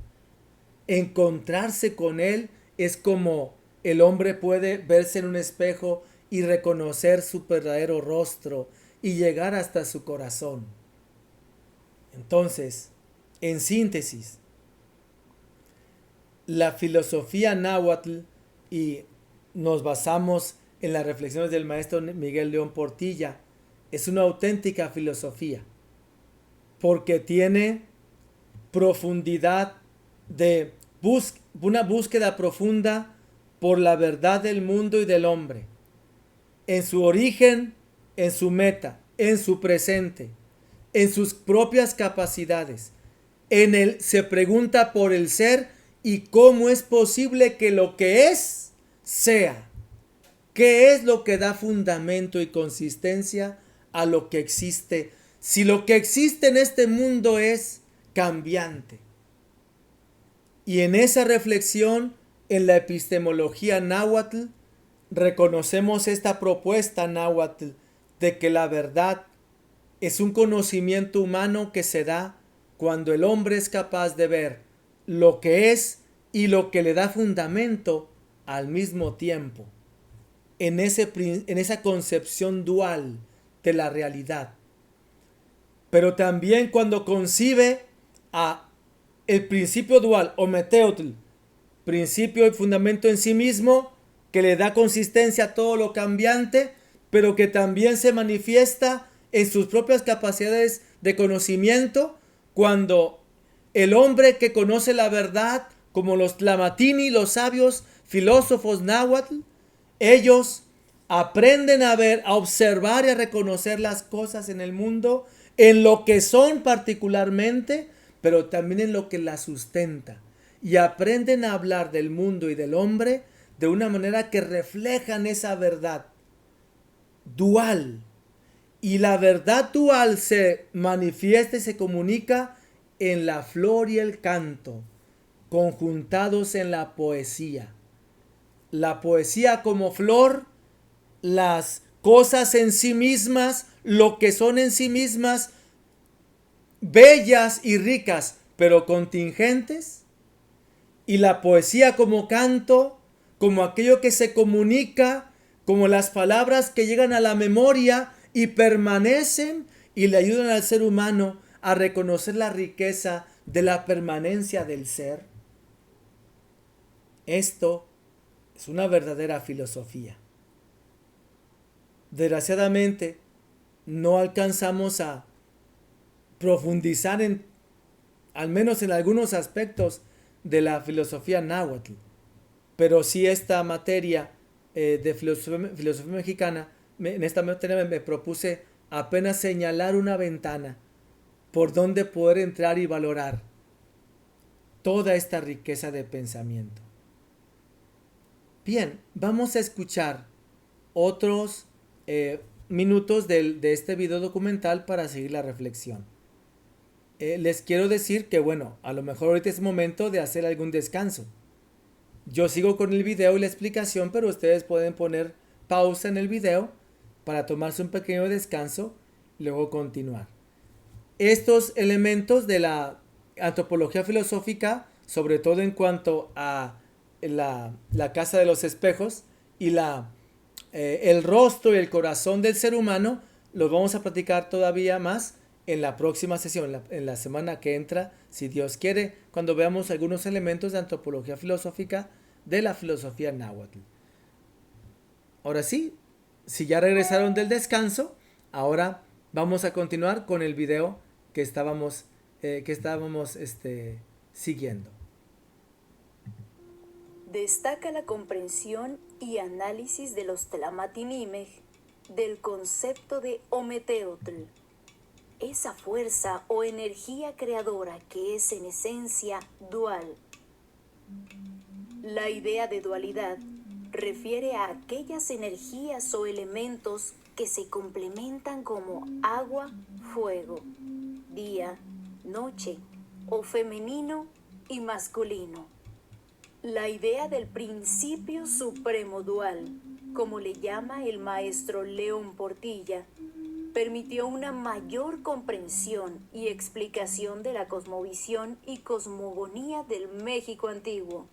Encontrarse con él es como el hombre puede verse en un espejo y reconocer su verdadero rostro y llegar hasta su corazón. Entonces, en síntesis, la filosofía náhuatl, y nos basamos en las reflexiones del maestro Miguel León Portilla, es una auténtica filosofía, porque tiene profundidad de una búsqueda profunda por la verdad del mundo y del hombre, en su origen, en su meta, en su presente, en sus propias capacidades. En él se pregunta por el ser y cómo es posible que lo que es sea. ¿Qué es lo que da fundamento y consistencia a lo que existe? Si lo que existe en este mundo es cambiante. Y en esa reflexión, en la epistemología náhuatl, reconocemos esta propuesta náhuatl de que la verdad es un conocimiento humano que se da cuando el hombre es capaz de ver lo que es y lo que le da fundamento al mismo tiempo, en esa concepción dual de la realidad. Pero también cuando concibe a el principio dual o meteotl, principio y fundamento en sí mismo, que le da consistencia a todo lo cambiante, pero que también se manifiesta en sus propias capacidades de conocimiento, cuando el hombre que conoce la verdad, como los tlamatini, los sabios filósofos náhuatl, ellos aprenden a ver, a observar y a reconocer las cosas en el mundo, en lo que son particularmente, pero también en lo que las sustenta. Y aprenden a hablar del mundo y del hombre de una manera que reflejan esa verdad dual. Y la verdad dual se manifiesta y se comunica en la flor y el canto, conjuntados en la poesía. La poesía como flor, las cosas en sí mismas, lo que son en sí mismas, bellas y ricas, pero contingentes. Y la poesía como canto, como aquello que se comunica, como las palabras que llegan a la memoria y permanecen y le ayudan al ser humano a reconocer la riqueza de la permanencia del ser. Esto es una verdadera filosofía. Desgraciadamente, no alcanzamos a profundizar al menos en algunos aspectos de la filosofía náhuatl. Pero sí esta materia de filosofía mexicana, en esta materia me propuse apenas señalar una ventana por donde poder entrar y valorar toda esta riqueza de pensamiento. Bien, vamos a escuchar otros minutos de este video documental para seguir la reflexión. Les quiero decir que bueno, a lo mejor ahorita es momento de hacer algún descanso. Yo sigo con el video y la explicación, pero ustedes pueden poner pausa en el video para tomarse un pequeño descanso y luego continuar. Estos elementos de la antropología filosófica, sobre todo en cuanto a la casa de los espejos y el rostro y el corazón del ser humano, los vamos a platicar todavía más en la próxima sesión, en la semana que entra, si Dios quiere, cuando veamos algunos elementos de antropología filosófica de la filosofía náhuatl. Ahora sí, si ya regresaron del descanso, ahora vamos a continuar con el video que estábamos siguiendo. Destaca la comprensión y análisis de los Tlamatinimej del concepto de Ometeotl, esa fuerza o energía creadora que es en esencia dual. La idea de dualidad refiere a aquellas energías o elementos que se complementan como agua, fuego, día, noche, o femenino y masculino. La idea del principio supremo dual, como le llama el maestro León Portilla, permitió una mayor comprensión y explicación de la cosmovisión y cosmogonía del México antiguo.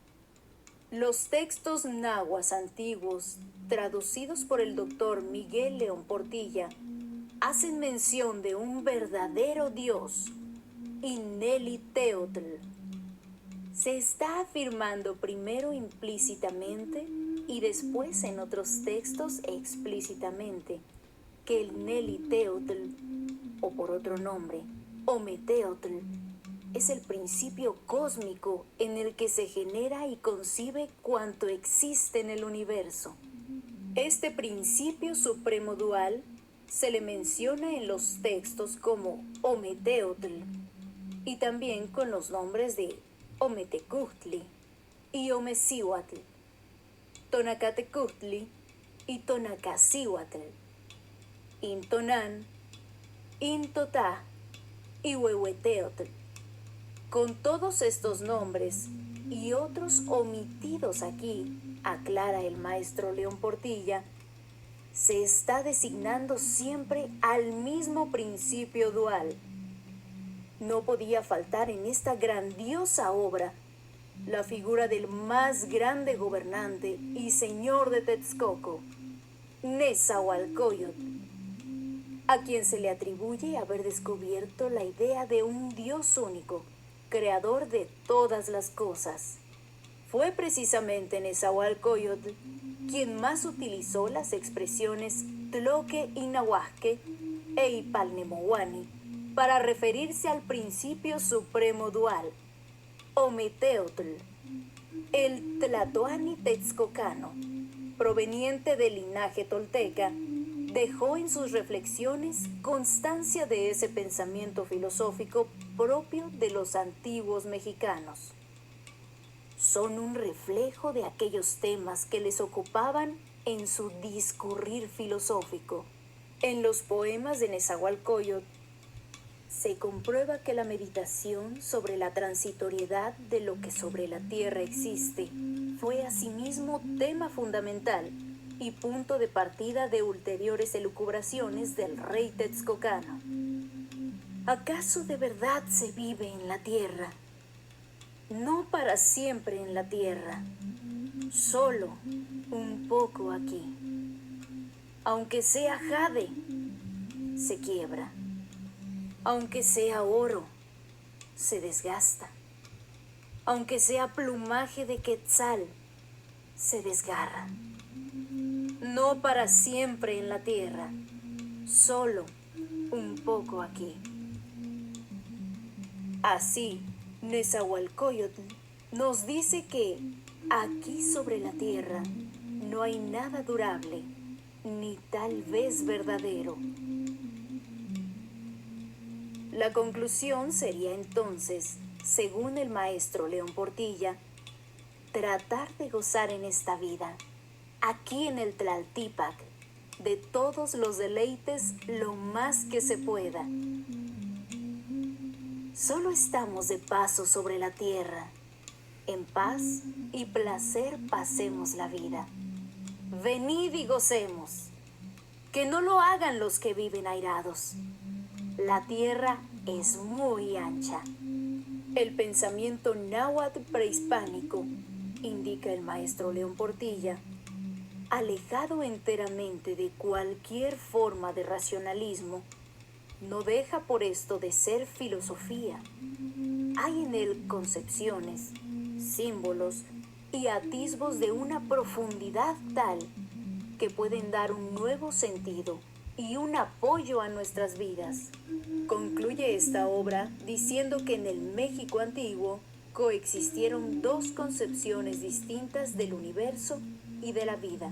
Los textos náhuatl antiguos, traducidos por el doctor Miguel León Portilla, hacen mención de un verdadero Dios, Ineliteotl. Se está afirmando primero implícitamente y después en otros textos explícitamente que el Neliteotl, o por otro nombre, Ometeotl, es el principio cósmico en el que se genera y concibe cuanto existe en el universo. Este principio supremo dual se le menciona en los textos como Ometeotl y también con los nombres de Ometecuhtli y Omecihuatl, Tonacatecuhtli y Tonacacihuatl, Intonan, Intotá y Huehueteotl. Con todos estos nombres y otros omitidos aquí, aclara el maestro León Portilla, se está designando siempre al mismo principio dual. No podía faltar en esta grandiosa obra la figura del más grande gobernante y señor de Texcoco, Nezahualcóyotl, a quien se le atribuye haber descubierto la idea de un Dios único, creador de todas las cosas. Fue precisamente Nezahualcóyotl quien más utilizó las expresiones Tloque Inahuasque e Ipalnemohuani para referirse al principio supremo dual, Ometeotl, el tlatoani texcocano, proveniente del linaje tolteca, dejó en sus reflexiones constancia de ese pensamiento filosófico propio de los antiguos mexicanos. Son un reflejo de aquellos temas que les ocupaban en su discurrir filosófico. En los poemas de Nezahualcóyotl se comprueba que la meditación sobre la transitoriedad de lo que sobre la tierra existe fue asimismo tema fundamental y punto de partida de ulteriores elucubraciones del rey texcocano. ¿Acaso de verdad se vive en la tierra? No para siempre en la tierra, solo un poco aquí. Aunque sea jade, se quiebra. Aunque sea oro, se desgasta. Aunque sea plumaje de quetzal, se desgarra. No para siempre en la tierra, solo un poco aquí. Así, Nezahualcóyotl nos dice que aquí sobre la tierra no hay nada durable, ni tal vez verdadero. La conclusión sería entonces, según el maestro León Portilla, tratar de gozar en esta vida, aquí en el Tlaltípac, de todos los deleites lo más que se pueda. Solo estamos de paso sobre la tierra, en paz y placer pasemos la vida. Venid y gocemos, que no lo hagan los que viven airados. La tierra es muy ancha. El pensamiento náhuatl prehispánico, indica el maestro León Portilla, alejado enteramente de cualquier forma de racionalismo, no deja por esto de ser filosofía. Hay en él concepciones, símbolos y atisbos de una profundidad tal que pueden dar un nuevo sentido y un apoyo a nuestras vidas. Concluye esta obra diciendo que en el México antiguo coexistieron dos concepciones distintas del universo y de la vida.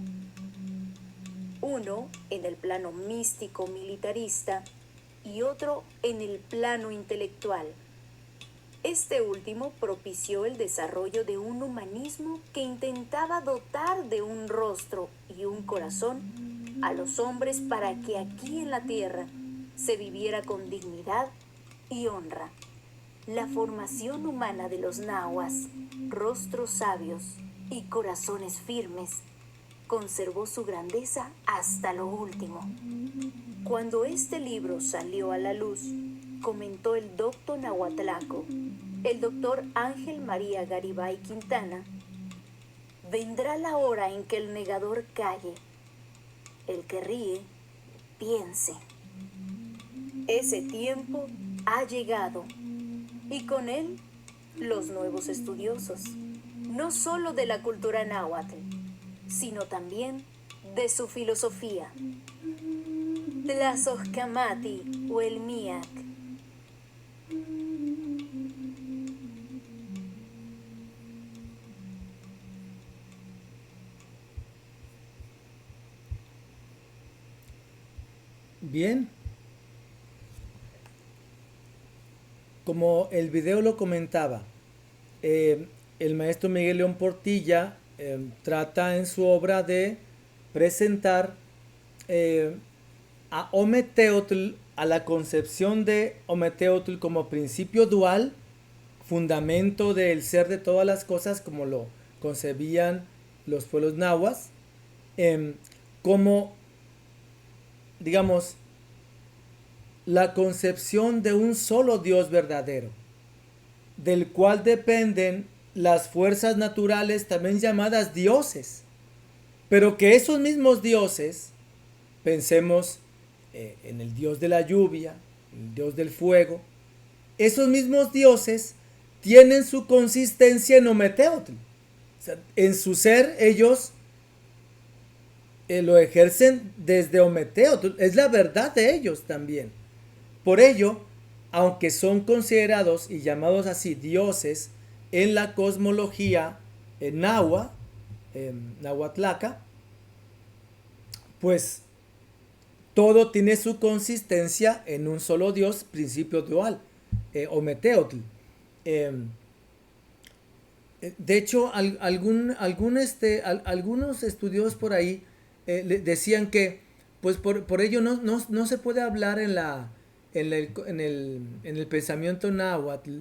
Uno en el plano místico militarista y otro en el plano intelectual. Este último propició el desarrollo de un humanismo que intentaba dotar de un rostro y un corazón a los hombres para que aquí en la tierra se viviera con dignidad y honra. La formación humana de los nahuas, rostros sabios y corazones firmes, conservó su grandeza hasta lo último. Cuando este libro salió a la luz, comentó el doctor Nahuatlaco, el doctor Ángel María Garibay Quintana, vendrá la hora en que el negador calle, el que ríe, piense. Ese tiempo ha llegado, y con él los nuevos estudiosos, no solo de la cultura náhuatl, sino también de su filosofía. Tlazohcamati o el Miac. Bien, como el video lo comentaba, el maestro Miguel León Portilla trata en su obra de presentar a Ometeotl, a la concepción de Ometeotl como principio dual, fundamento del ser de todas las cosas, como lo concebían los pueblos nahuas, como digamos, la concepción de un solo Dios verdadero, del cual dependen las fuerzas naturales también llamadas dioses, pero que esos mismos dioses, pensemos en el dios de la lluvia, el dios del fuego, esos mismos dioses tienen su consistencia en Ometeotl. O sea, en su ser ellos lo ejercen desde Ometeotl, es la verdad de ellos también. Por ello, aunque son considerados y llamados así dioses en la cosmología nahuatlaca, pues todo tiene su consistencia en un solo Dios, principio dual, Ometeotl. De hecho, algunos estudios por ahí decían que, pues por ello no se puede hablar en el pensamiento náhuatl,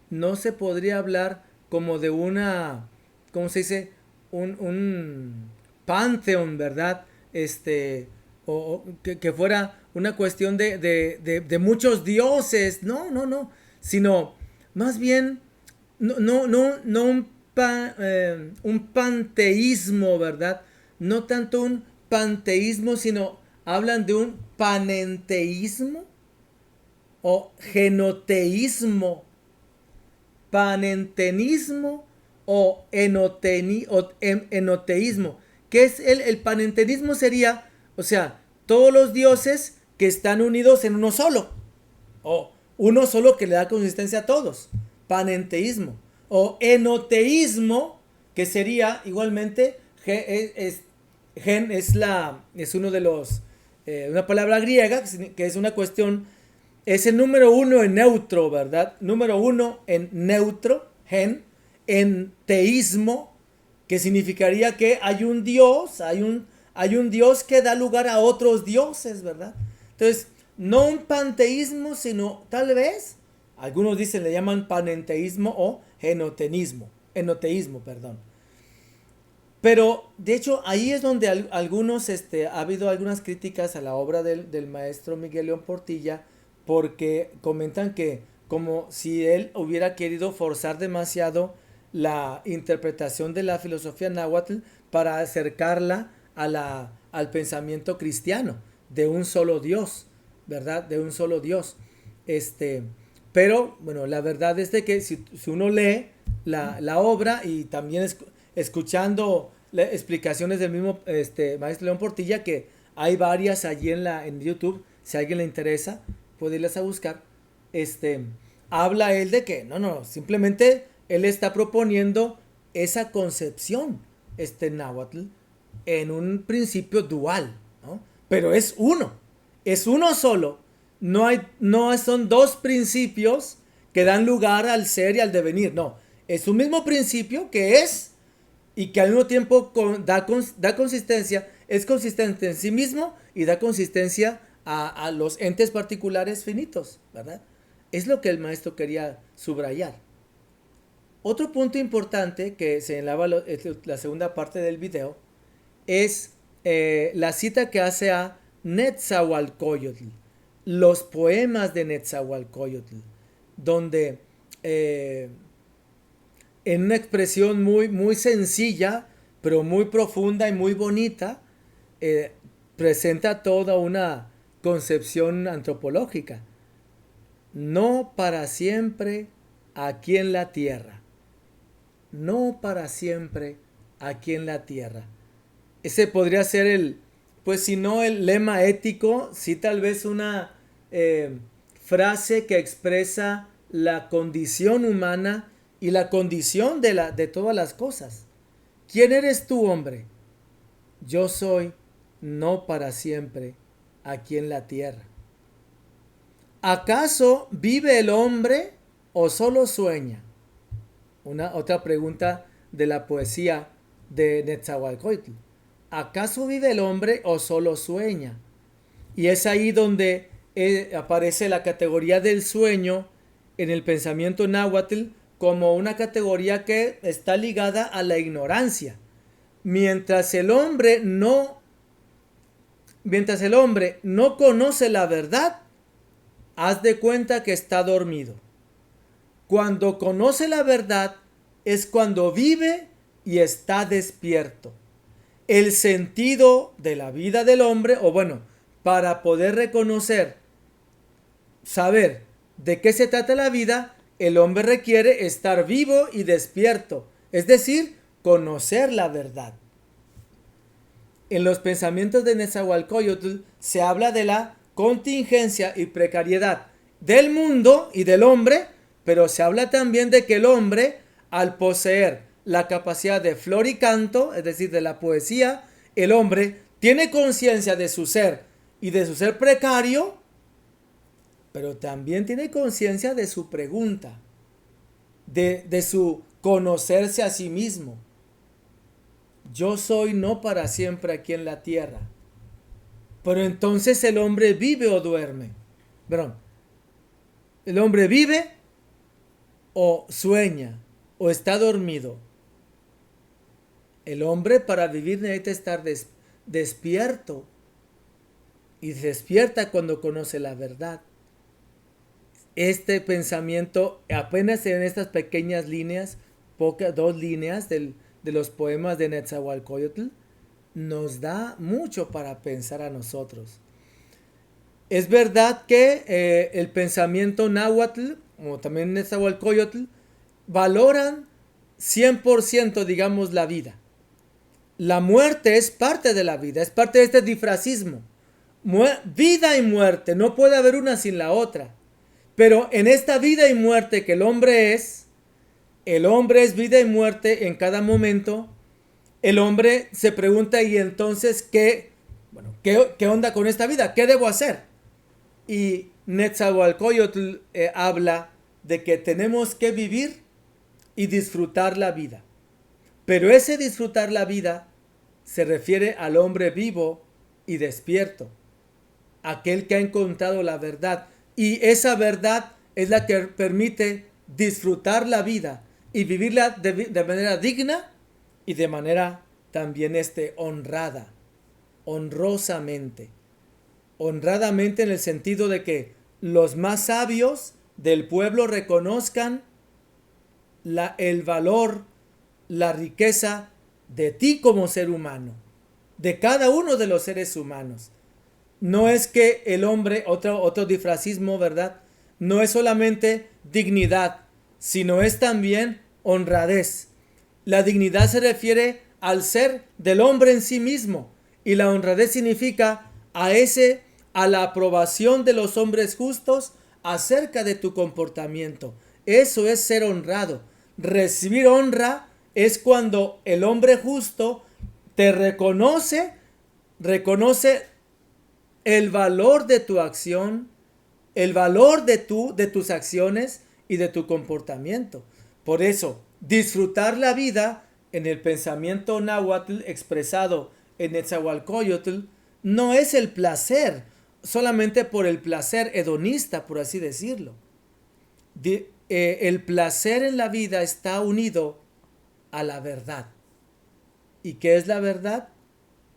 no se podría hablar como de una, ¿cómo se dice? Un panteón, ¿verdad? Que fuera una cuestión de muchos dioses, no, sino más bien no un panteísmo, ¿verdad? No tanto un panteísmo, sino hablan de un panenteísmo o genoteísmo, panenteísmo o enoteísmo. ¿Qué es el panenteísmo? Sería, o sea, todos los dioses que están unidos en uno solo, o uno solo que le da consistencia a todos, panenteísmo. O enoteísmo, que sería igualmente, es uno de los, una palabra griega, que es una cuestión, es el número uno en neutro, ¿verdad? Número uno en neutro, gen, en teísmo, que significaría que hay un Dios, hay un Dios que da lugar a otros dioses, ¿verdad? Entonces, no un panteísmo, sino tal vez, algunos dicen, le llaman panenteísmo o enoteísmo, perdón. Pero, de hecho, ahí es donde ha habido algunas críticas a la obra del maestro Miguel León Portilla, porque comentan que como si él hubiera querido forzar demasiado la interpretación de la filosofía náhuatl para acercarla al pensamiento cristiano, de un solo Dios, ¿verdad? De un solo Dios. Pero, bueno, la verdad es de que si uno lee la obra y también escuchando explicaciones del mismo maestro León Portilla, que hay varias allí en YouTube, si a alguien le interesa, puede irlas a buscar, habla él de que, no, simplemente él está proponiendo esa concepción, náhuatl, en un principio dual, ¿no? Pero es uno solo. No son dos principios que dan lugar al ser y al devenir, no. Es un mismo principio que es y que al mismo tiempo da consistencia, es consistente en sí mismo y da consistencia a los entes particulares finitos, ¿verdad? Es lo que el maestro quería subrayar. Otro punto importante que señalaba la segunda parte del video es la cita que hace a Netzahualcoyotl, los poemas de Netzahualcoyotl, donde en una expresión muy sencilla, pero muy profunda y muy bonita, presenta toda una concepción antropológica. No para siempre aquí en la tierra. No para siempre aquí en la tierra. Ese podría ser pues si no el lema ético, sí tal vez una frase que expresa la condición humana y la condición de todas las cosas. ¿Quién eres tú, hombre? Yo soy no para siempre aquí en la tierra. ¿Acaso vive el hombre o solo sueña? Otra pregunta de la poesía de Netzahualcoyotl. ¿Acaso vive el hombre o solo sueña? Y es ahí donde aparece la categoría del sueño en el pensamiento náhuatl como una categoría que está ligada a la ignorancia. Mientras el hombre no mientras el hombre no conoce la verdad, haz de cuenta que está dormido. Cuando conoce la verdad es cuando vive y está despierto. El sentido de la vida del hombre, o bueno, para poder reconocer, saber de qué se trata la vida, el hombre requiere estar vivo y despierto, es decir, conocer la verdad. En los pensamientos de Nezahualcóyotl se habla de la contingencia y precariedad del mundo y del hombre, pero se habla también de que el hombre, al poseer la capacidad de flor y canto, es decir, de la poesía, el hombre tiene conciencia de su ser y de su ser precario, pero también tiene conciencia de su pregunta, de su conocerse a sí mismo. Yo soy no para siempre aquí en la tierra. Pero entonces el hombre vive o duerme. Perdón. El hombre vive o sueña o está dormido. El hombre para vivir necesita estar despierto. Y despierta cuando conoce la verdad. Este pensamiento, apenas en estas pequeñas líneas, dos líneas de los poemas de Nezahualcóyotl, nos da mucho para pensar a nosotros. Es verdad que el pensamiento náhuatl, o también Nezahualcóyotl, valoran 100%, digamos, la vida. La muerte es parte de la vida, es parte de este disfrazismo. Vida y muerte, no puede haber una sin la otra. Pero en esta vida y muerte que el hombre es vida y muerte en cada momento. El hombre se pregunta, ¿y entonces qué onda con esta vida? ¿Qué debo hacer? Y Nezahualcóyotl habla de que tenemos que vivir y disfrutar la vida. Pero ese disfrutar la vida se refiere al hombre vivo y despierto, aquel que ha encontrado la verdad. Y esa verdad es la que permite disfrutar la vida y vivirla de manera digna y de manera también honrada, honrosamente. Honradamente en el sentido de que los más sabios del pueblo reconozcan el valor, la riqueza de ti como ser humano, de cada uno de los seres humanos. No es que el hombre, otro disfrazismo, ¿verdad? No es solamente dignidad, sino es también honradez. La dignidad se refiere al ser del hombre en sí mismo, y la honradez significa a la aprobación de los hombres justos acerca de tu comportamiento. Eso es ser honrado. Recibir honra es cuando el hombre justo te reconoce el valor de tu acción, el valor de tus acciones y de tu comportamiento. Por eso, disfrutar la vida en el pensamiento náhuatl expresado en Nezahualcóyotl no es el placer, solamente por el placer hedonista, por así decirlo. El placer en la vida está unido a la verdad. ¿Y qué es la verdad?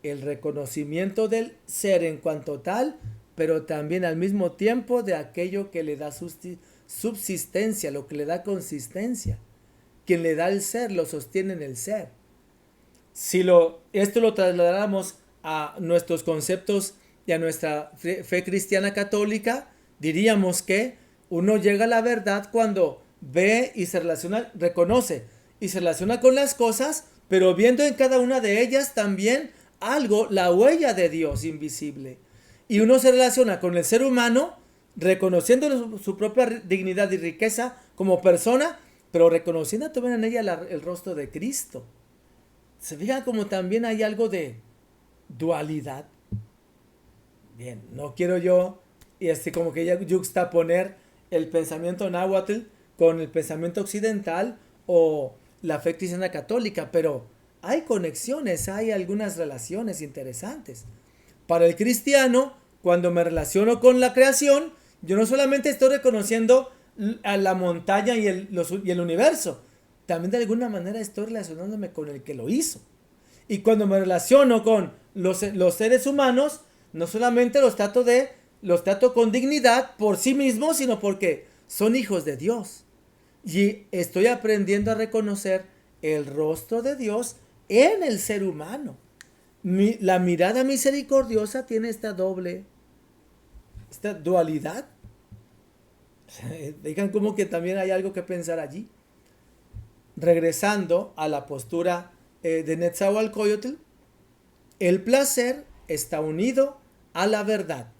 El reconocimiento del ser en cuanto tal, pero también al mismo tiempo de aquello que le da subsistencia, lo que le da consistencia. Quien le da el ser lo sostiene en el ser. Si esto lo trasladamos a nuestros conceptos y a nuestra fe cristiana católica, diríamos que uno llega a la verdad cuando ve y se relaciona, reconoce y se relaciona con las cosas, pero viendo en cada una de ellas también algo, la huella de Dios invisible. Y uno se relaciona con el ser humano, reconociendo su propia dignidad y riqueza como persona, pero reconociendo también en ella el rostro de Cristo. Se fijan como también hay algo de dualidad. Bien, no quiero yo como que ya juxtaponer el pensamiento náhuatl con el pensamiento occidental o la fe cristiana católica, pero hay conexiones, hay algunas relaciones interesantes. Para el cristiano, cuando me relaciono con la creación, yo no solamente estoy reconociendo a la montaña y el universo, también de alguna manera estoy relacionándome con el que lo hizo. Y cuando me relaciono con los seres humanos, no solamente los trato con dignidad por sí mismos, sino porque son hijos de Dios. Y estoy aprendiendo a reconocer el rostro de Dios en el ser humano. La mirada misericordiosa tiene esta dualidad. Digan como que también hay algo que pensar allí. Regresando a la postura de Netzahualcóyotl, el placer está unido a la verdad.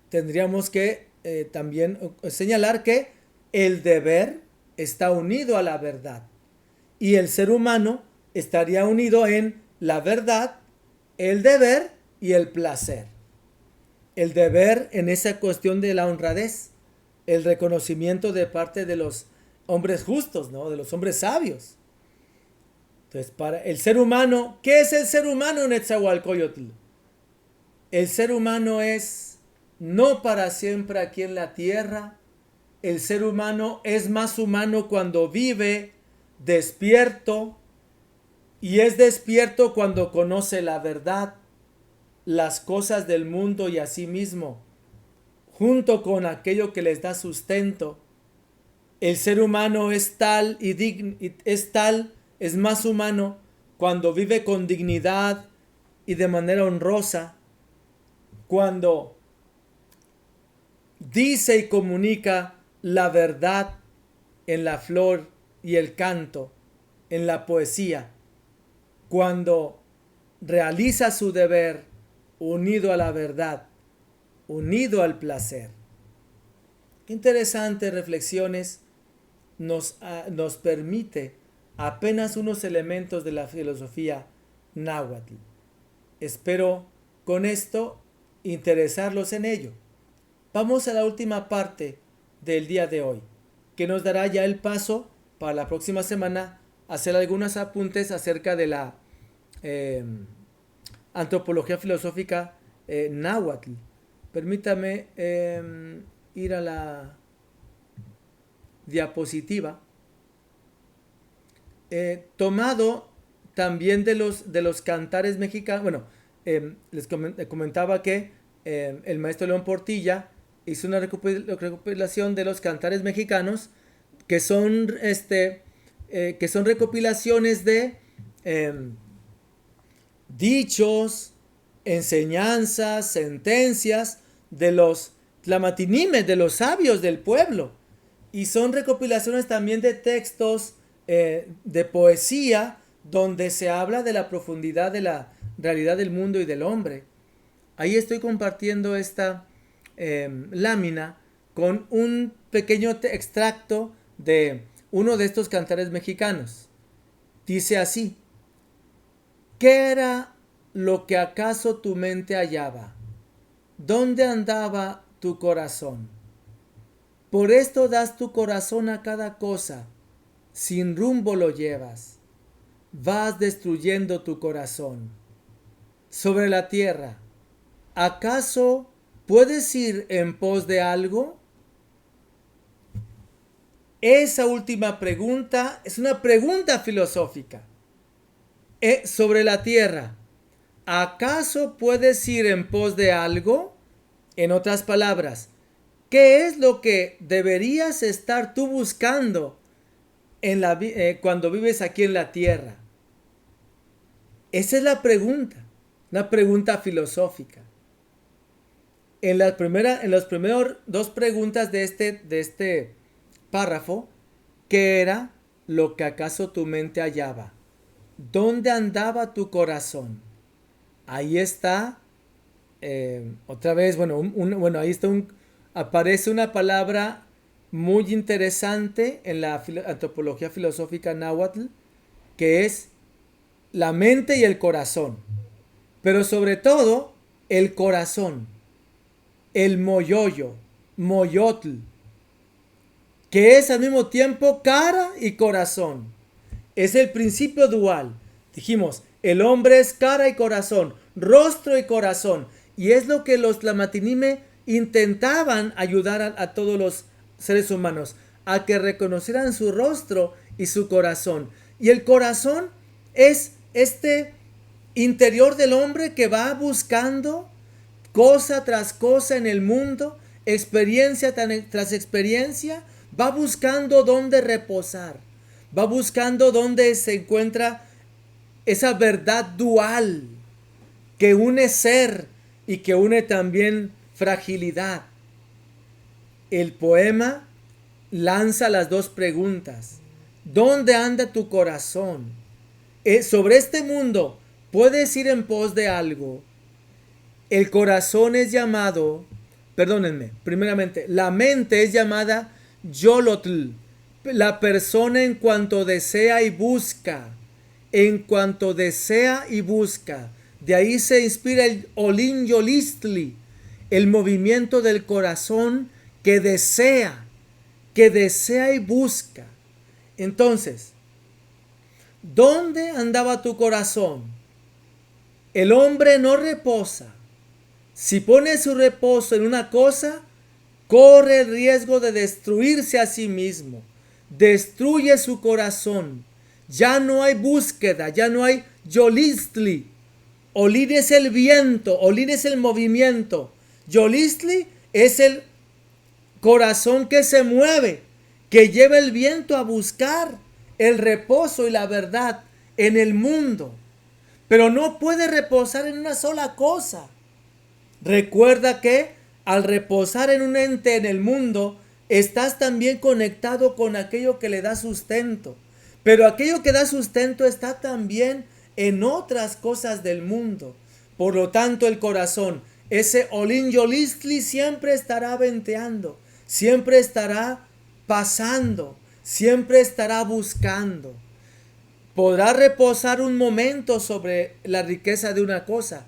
Tendríamos que también señalar que el deber está unido a la verdad. Y el ser humano estaría unido en la verdad, el deber y el placer. El deber en esa cuestión de la honradez, el reconocimiento de parte de los hombres justos, ¿no? De los hombres sabios. Entonces, para el ser humano, ¿qué es el ser humano, Netzahualcóyotl? El ser humano es no para siempre aquí en la tierra. El ser humano es más humano cuando vive despierto, y es despierto cuando conoce la verdad, las cosas del mundo y a sí mismo, junto con aquello que les da sustento. El ser humano es tal es más humano cuando vive con dignidad y de manera honrosa, cuando dice y comunica la verdad en la flor y el canto, en la poesía, cuando realiza su deber unido a la verdad, unido al placer. Qué interesantes reflexiones nos permite apenas unos elementos de la filosofía náhuatl. Espero con esto interesarlos en ello. Vamos a la última parte del día de hoy, que nos dará ya el paso para la próxima semana a hacer algunos apuntes acerca de la antropología filosófica náhuatl. Permítame ir a la diapositiva. Tomado también de los cantares mexicanos. Bueno, les comentaba que el maestro León Portilla hizo una recopilación de los cantares mexicanos, que son recopilaciones de dichos, enseñanzas, sentencias de los tlamatinimes, de los sabios del pueblo, y son recopilaciones también de textos de poesía, donde se habla de la profundidad de la realidad del mundo y del hombre. Ahí estoy compartiendo esta lámina con un pequeño extracto de uno de estos cantares mexicanos. Dice así: ¿qué era lo que acaso tu mente hallaba? ¿Dónde andaba tu corazón? Por esto das tu corazón a cada cosa, sin rumbo lo llevas, vas destruyendo tu corazón. Sobre la tierra, ¿acaso puedes ir en pos de algo? Esa última pregunta es una pregunta filosófica. Sobre la tierra, ¿acaso puedes ir en pos de algo? En otras palabras, ¿qué es lo que deberías estar tú buscando cuando vives aquí en la tierra? Esa es la pregunta, una pregunta filosófica. En las primeras dos preguntas de este párrafo, ¿qué era lo que acaso tu mente hallaba? ¿Dónde andaba tu corazón? Ahí está, otra vez, ahí está aparece una palabra muy interesante en la antropología filosófica náhuatl, que es la mente y el corazón, pero sobre todo el corazón, el moyotl, que es al mismo tiempo cara y corazón. Es el principio dual. Dijimos, el hombre es cara y corazón, rostro y corazón, y es lo que los Tlamatinime intentaban ayudar a todos los seres humanos, a que reconocieran su rostro y su corazón. Y el corazón es este interior del hombre que va buscando cosa tras cosa en el mundo, experiencia tras experiencia, va buscando dónde reposar, va buscando dónde se encuentra esa verdad dual que une ser y que une también fragilidad. El poema lanza las dos preguntas. ¿Dónde anda tu corazón? Sobre este mundo, ¿puedes ir en pos de algo? El corazón es llamado, perdónenme, primeramente, la mente es llamada Yolotl, la persona en cuanto desea y busca, en cuanto desea y busca. De ahí se inspira el Olin Yolistli, el movimiento del corazón que desea y busca. Entonces, ¿dónde andaba tu corazón? El hombre no reposa. Si pone su reposo en una cosa, corre el riesgo de destruirse a sí mismo. Destruye su corazón. Ya no hay búsqueda, ya no hay Yolistli. Olin es el viento, Olin es el movimiento. Yolistli es el corazón que se mueve, que lleva el viento a buscar el reposo y la verdad en el mundo. Pero no puede reposar en una sola cosa. Recuerda que al reposar en un ente en el mundo, estás también conectado con aquello que le da sustento. Pero aquello que da sustento está también en otras cosas del mundo. Por lo tanto, el corazón, ese Olin Yolistli, siempre estará venteando, siempre estará pasando, siempre estará buscando. Podrás reposar un momento sobre la riqueza de una cosa,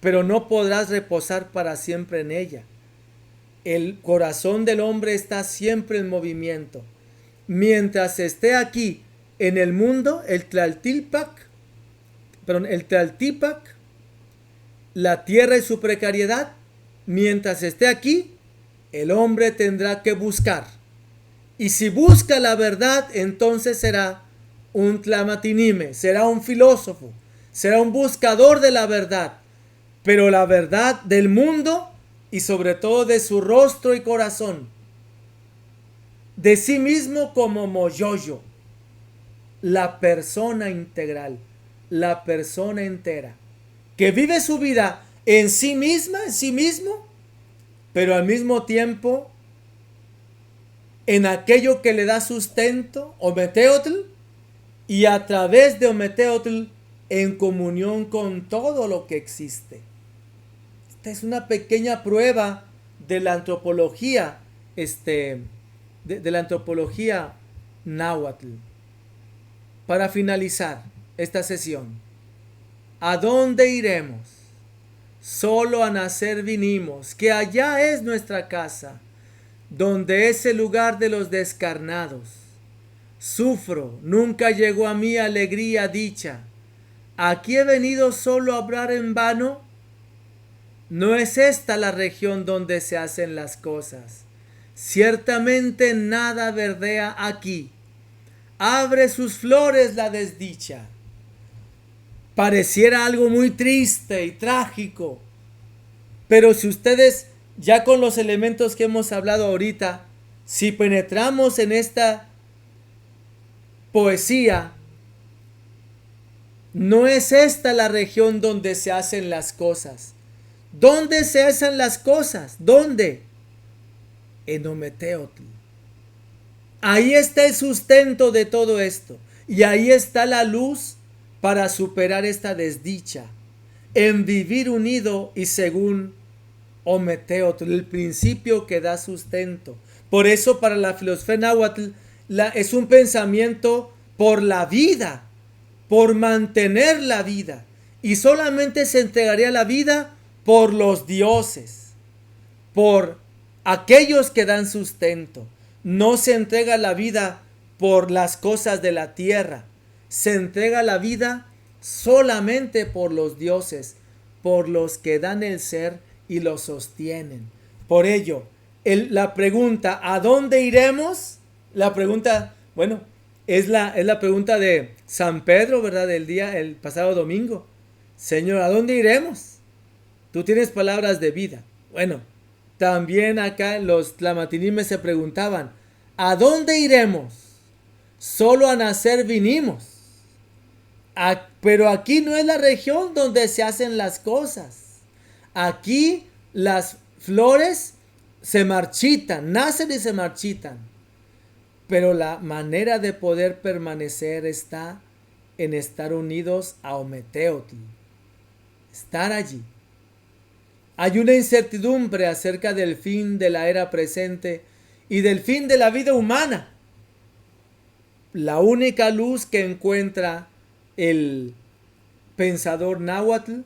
pero no podrás reposar para siempre en ella. El corazón del hombre está siempre en movimiento. Mientras esté aquí en el mundo, el Tlaltipac, la tierra y su precariedad, mientras esté aquí, el hombre tendrá que buscar. Y si busca la verdad, entonces será un tlamatinime, será un filósofo, será un buscador de la verdad. Pero la verdad del mundo y sobre todo de su rostro y corazón, de sí mismo como moyoyo, la persona integral, la persona entera, que vive su vida en sí misma, en sí mismo, pero al mismo tiempo en aquello que le da sustento, Ometeotl, y a través de Ometeotl en comunión con todo lo que existe. Esta es una pequeña prueba de la antropología, de la antropología náhuatl. Para finalizar esta sesión, ¿a dónde iremos? Solo a nacer vinimos, que allá es nuestra casa, donde es el lugar de los descarnados. Sufro, nunca llegó a mí alegría, dicha. ¿Aquí he venido solo a obrar en vano? No es esta la región donde se hacen las cosas. Ciertamente nada verdea aquí. Abre sus flores la desdicha. Pareciera algo muy triste y trágico, pero si ustedes, ya con los elementos que hemos hablado ahorita, si penetramos en esta poesía, no es esta la región donde se hacen las cosas. ¿Dónde se hacen las cosas? ¿Dónde? En Ometeotl. Ahí está el sustento de todo esto. Y ahí está la luz para superar esta desdicha. En vivir unido y según Ometeotl, el principio que da sustento. Por eso para la filosofía náhuatl es un pensamiento por la vida, por mantener la vida. Y solamente se entregaría la vida por los dioses, por aquellos que dan sustento. No se entrega la vida por las cosas de la tierra. Se entrega la vida solamente por los dioses, por los que dan el ser y lo sostienen. Por ello, la pregunta, ¿a dónde iremos? La pregunta, bueno, es la pregunta de San Pedro, ¿verdad? El pasado domingo. Señor, ¿a dónde iremos? Tú tienes palabras de vida. Bueno, también acá los tlamatilimes se preguntaban, ¿a dónde iremos? Solo a nacer vinimos. Pero aquí no es la región donde se hacen las cosas. Aquí las flores se marchitan, nacen y se marchitan. Pero la manera de poder permanecer está en estar unidos a Ometeotl. Estar allí. Hay una incertidumbre acerca del fin de la era presente y del fin de la vida humana. La única luz que encuentra el pensador náhuatl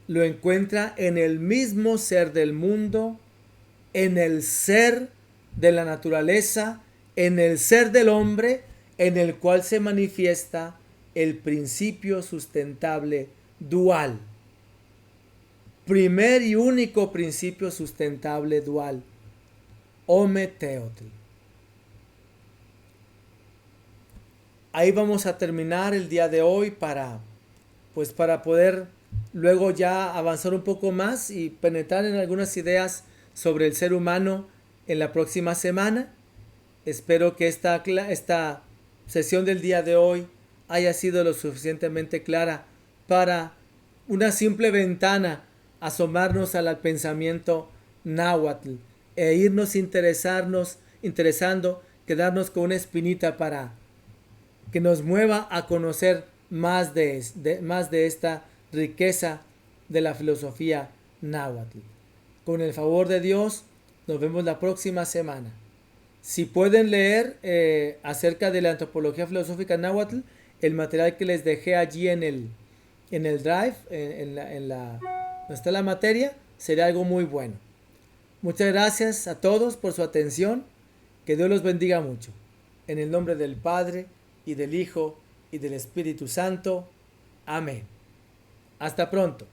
lo encuentra en el mismo ser del mundo, en el ser de la naturaleza, en el ser del hombre, en el cual se manifiesta el principio sustentable dual. Primer y único principio sustentable dual, Ometeotl. Ahí vamos a terminar el día de hoy para poder luego ya avanzar un poco más y penetrar en algunas ideas sobre el ser humano en la próxima semana. Espero que esta sesión del día de hoy haya sido lo suficientemente clara para una simple ventana asomarnos al pensamiento náhuatl e irnos interesando, quedarnos con una espinita para que nos mueva a conocer más de esta riqueza de la filosofía náhuatl. Con el favor de Dios, nos vemos la próxima semana. Si pueden leer acerca de la antropología filosófica náhuatl, el material que les dejé allí en el drive, donde está la materia, sería algo muy bueno. Muchas gracias a todos por su atención. Que Dios los bendiga mucho. En el nombre del Padre, y del Hijo, y del Espíritu Santo. Amén. Hasta pronto.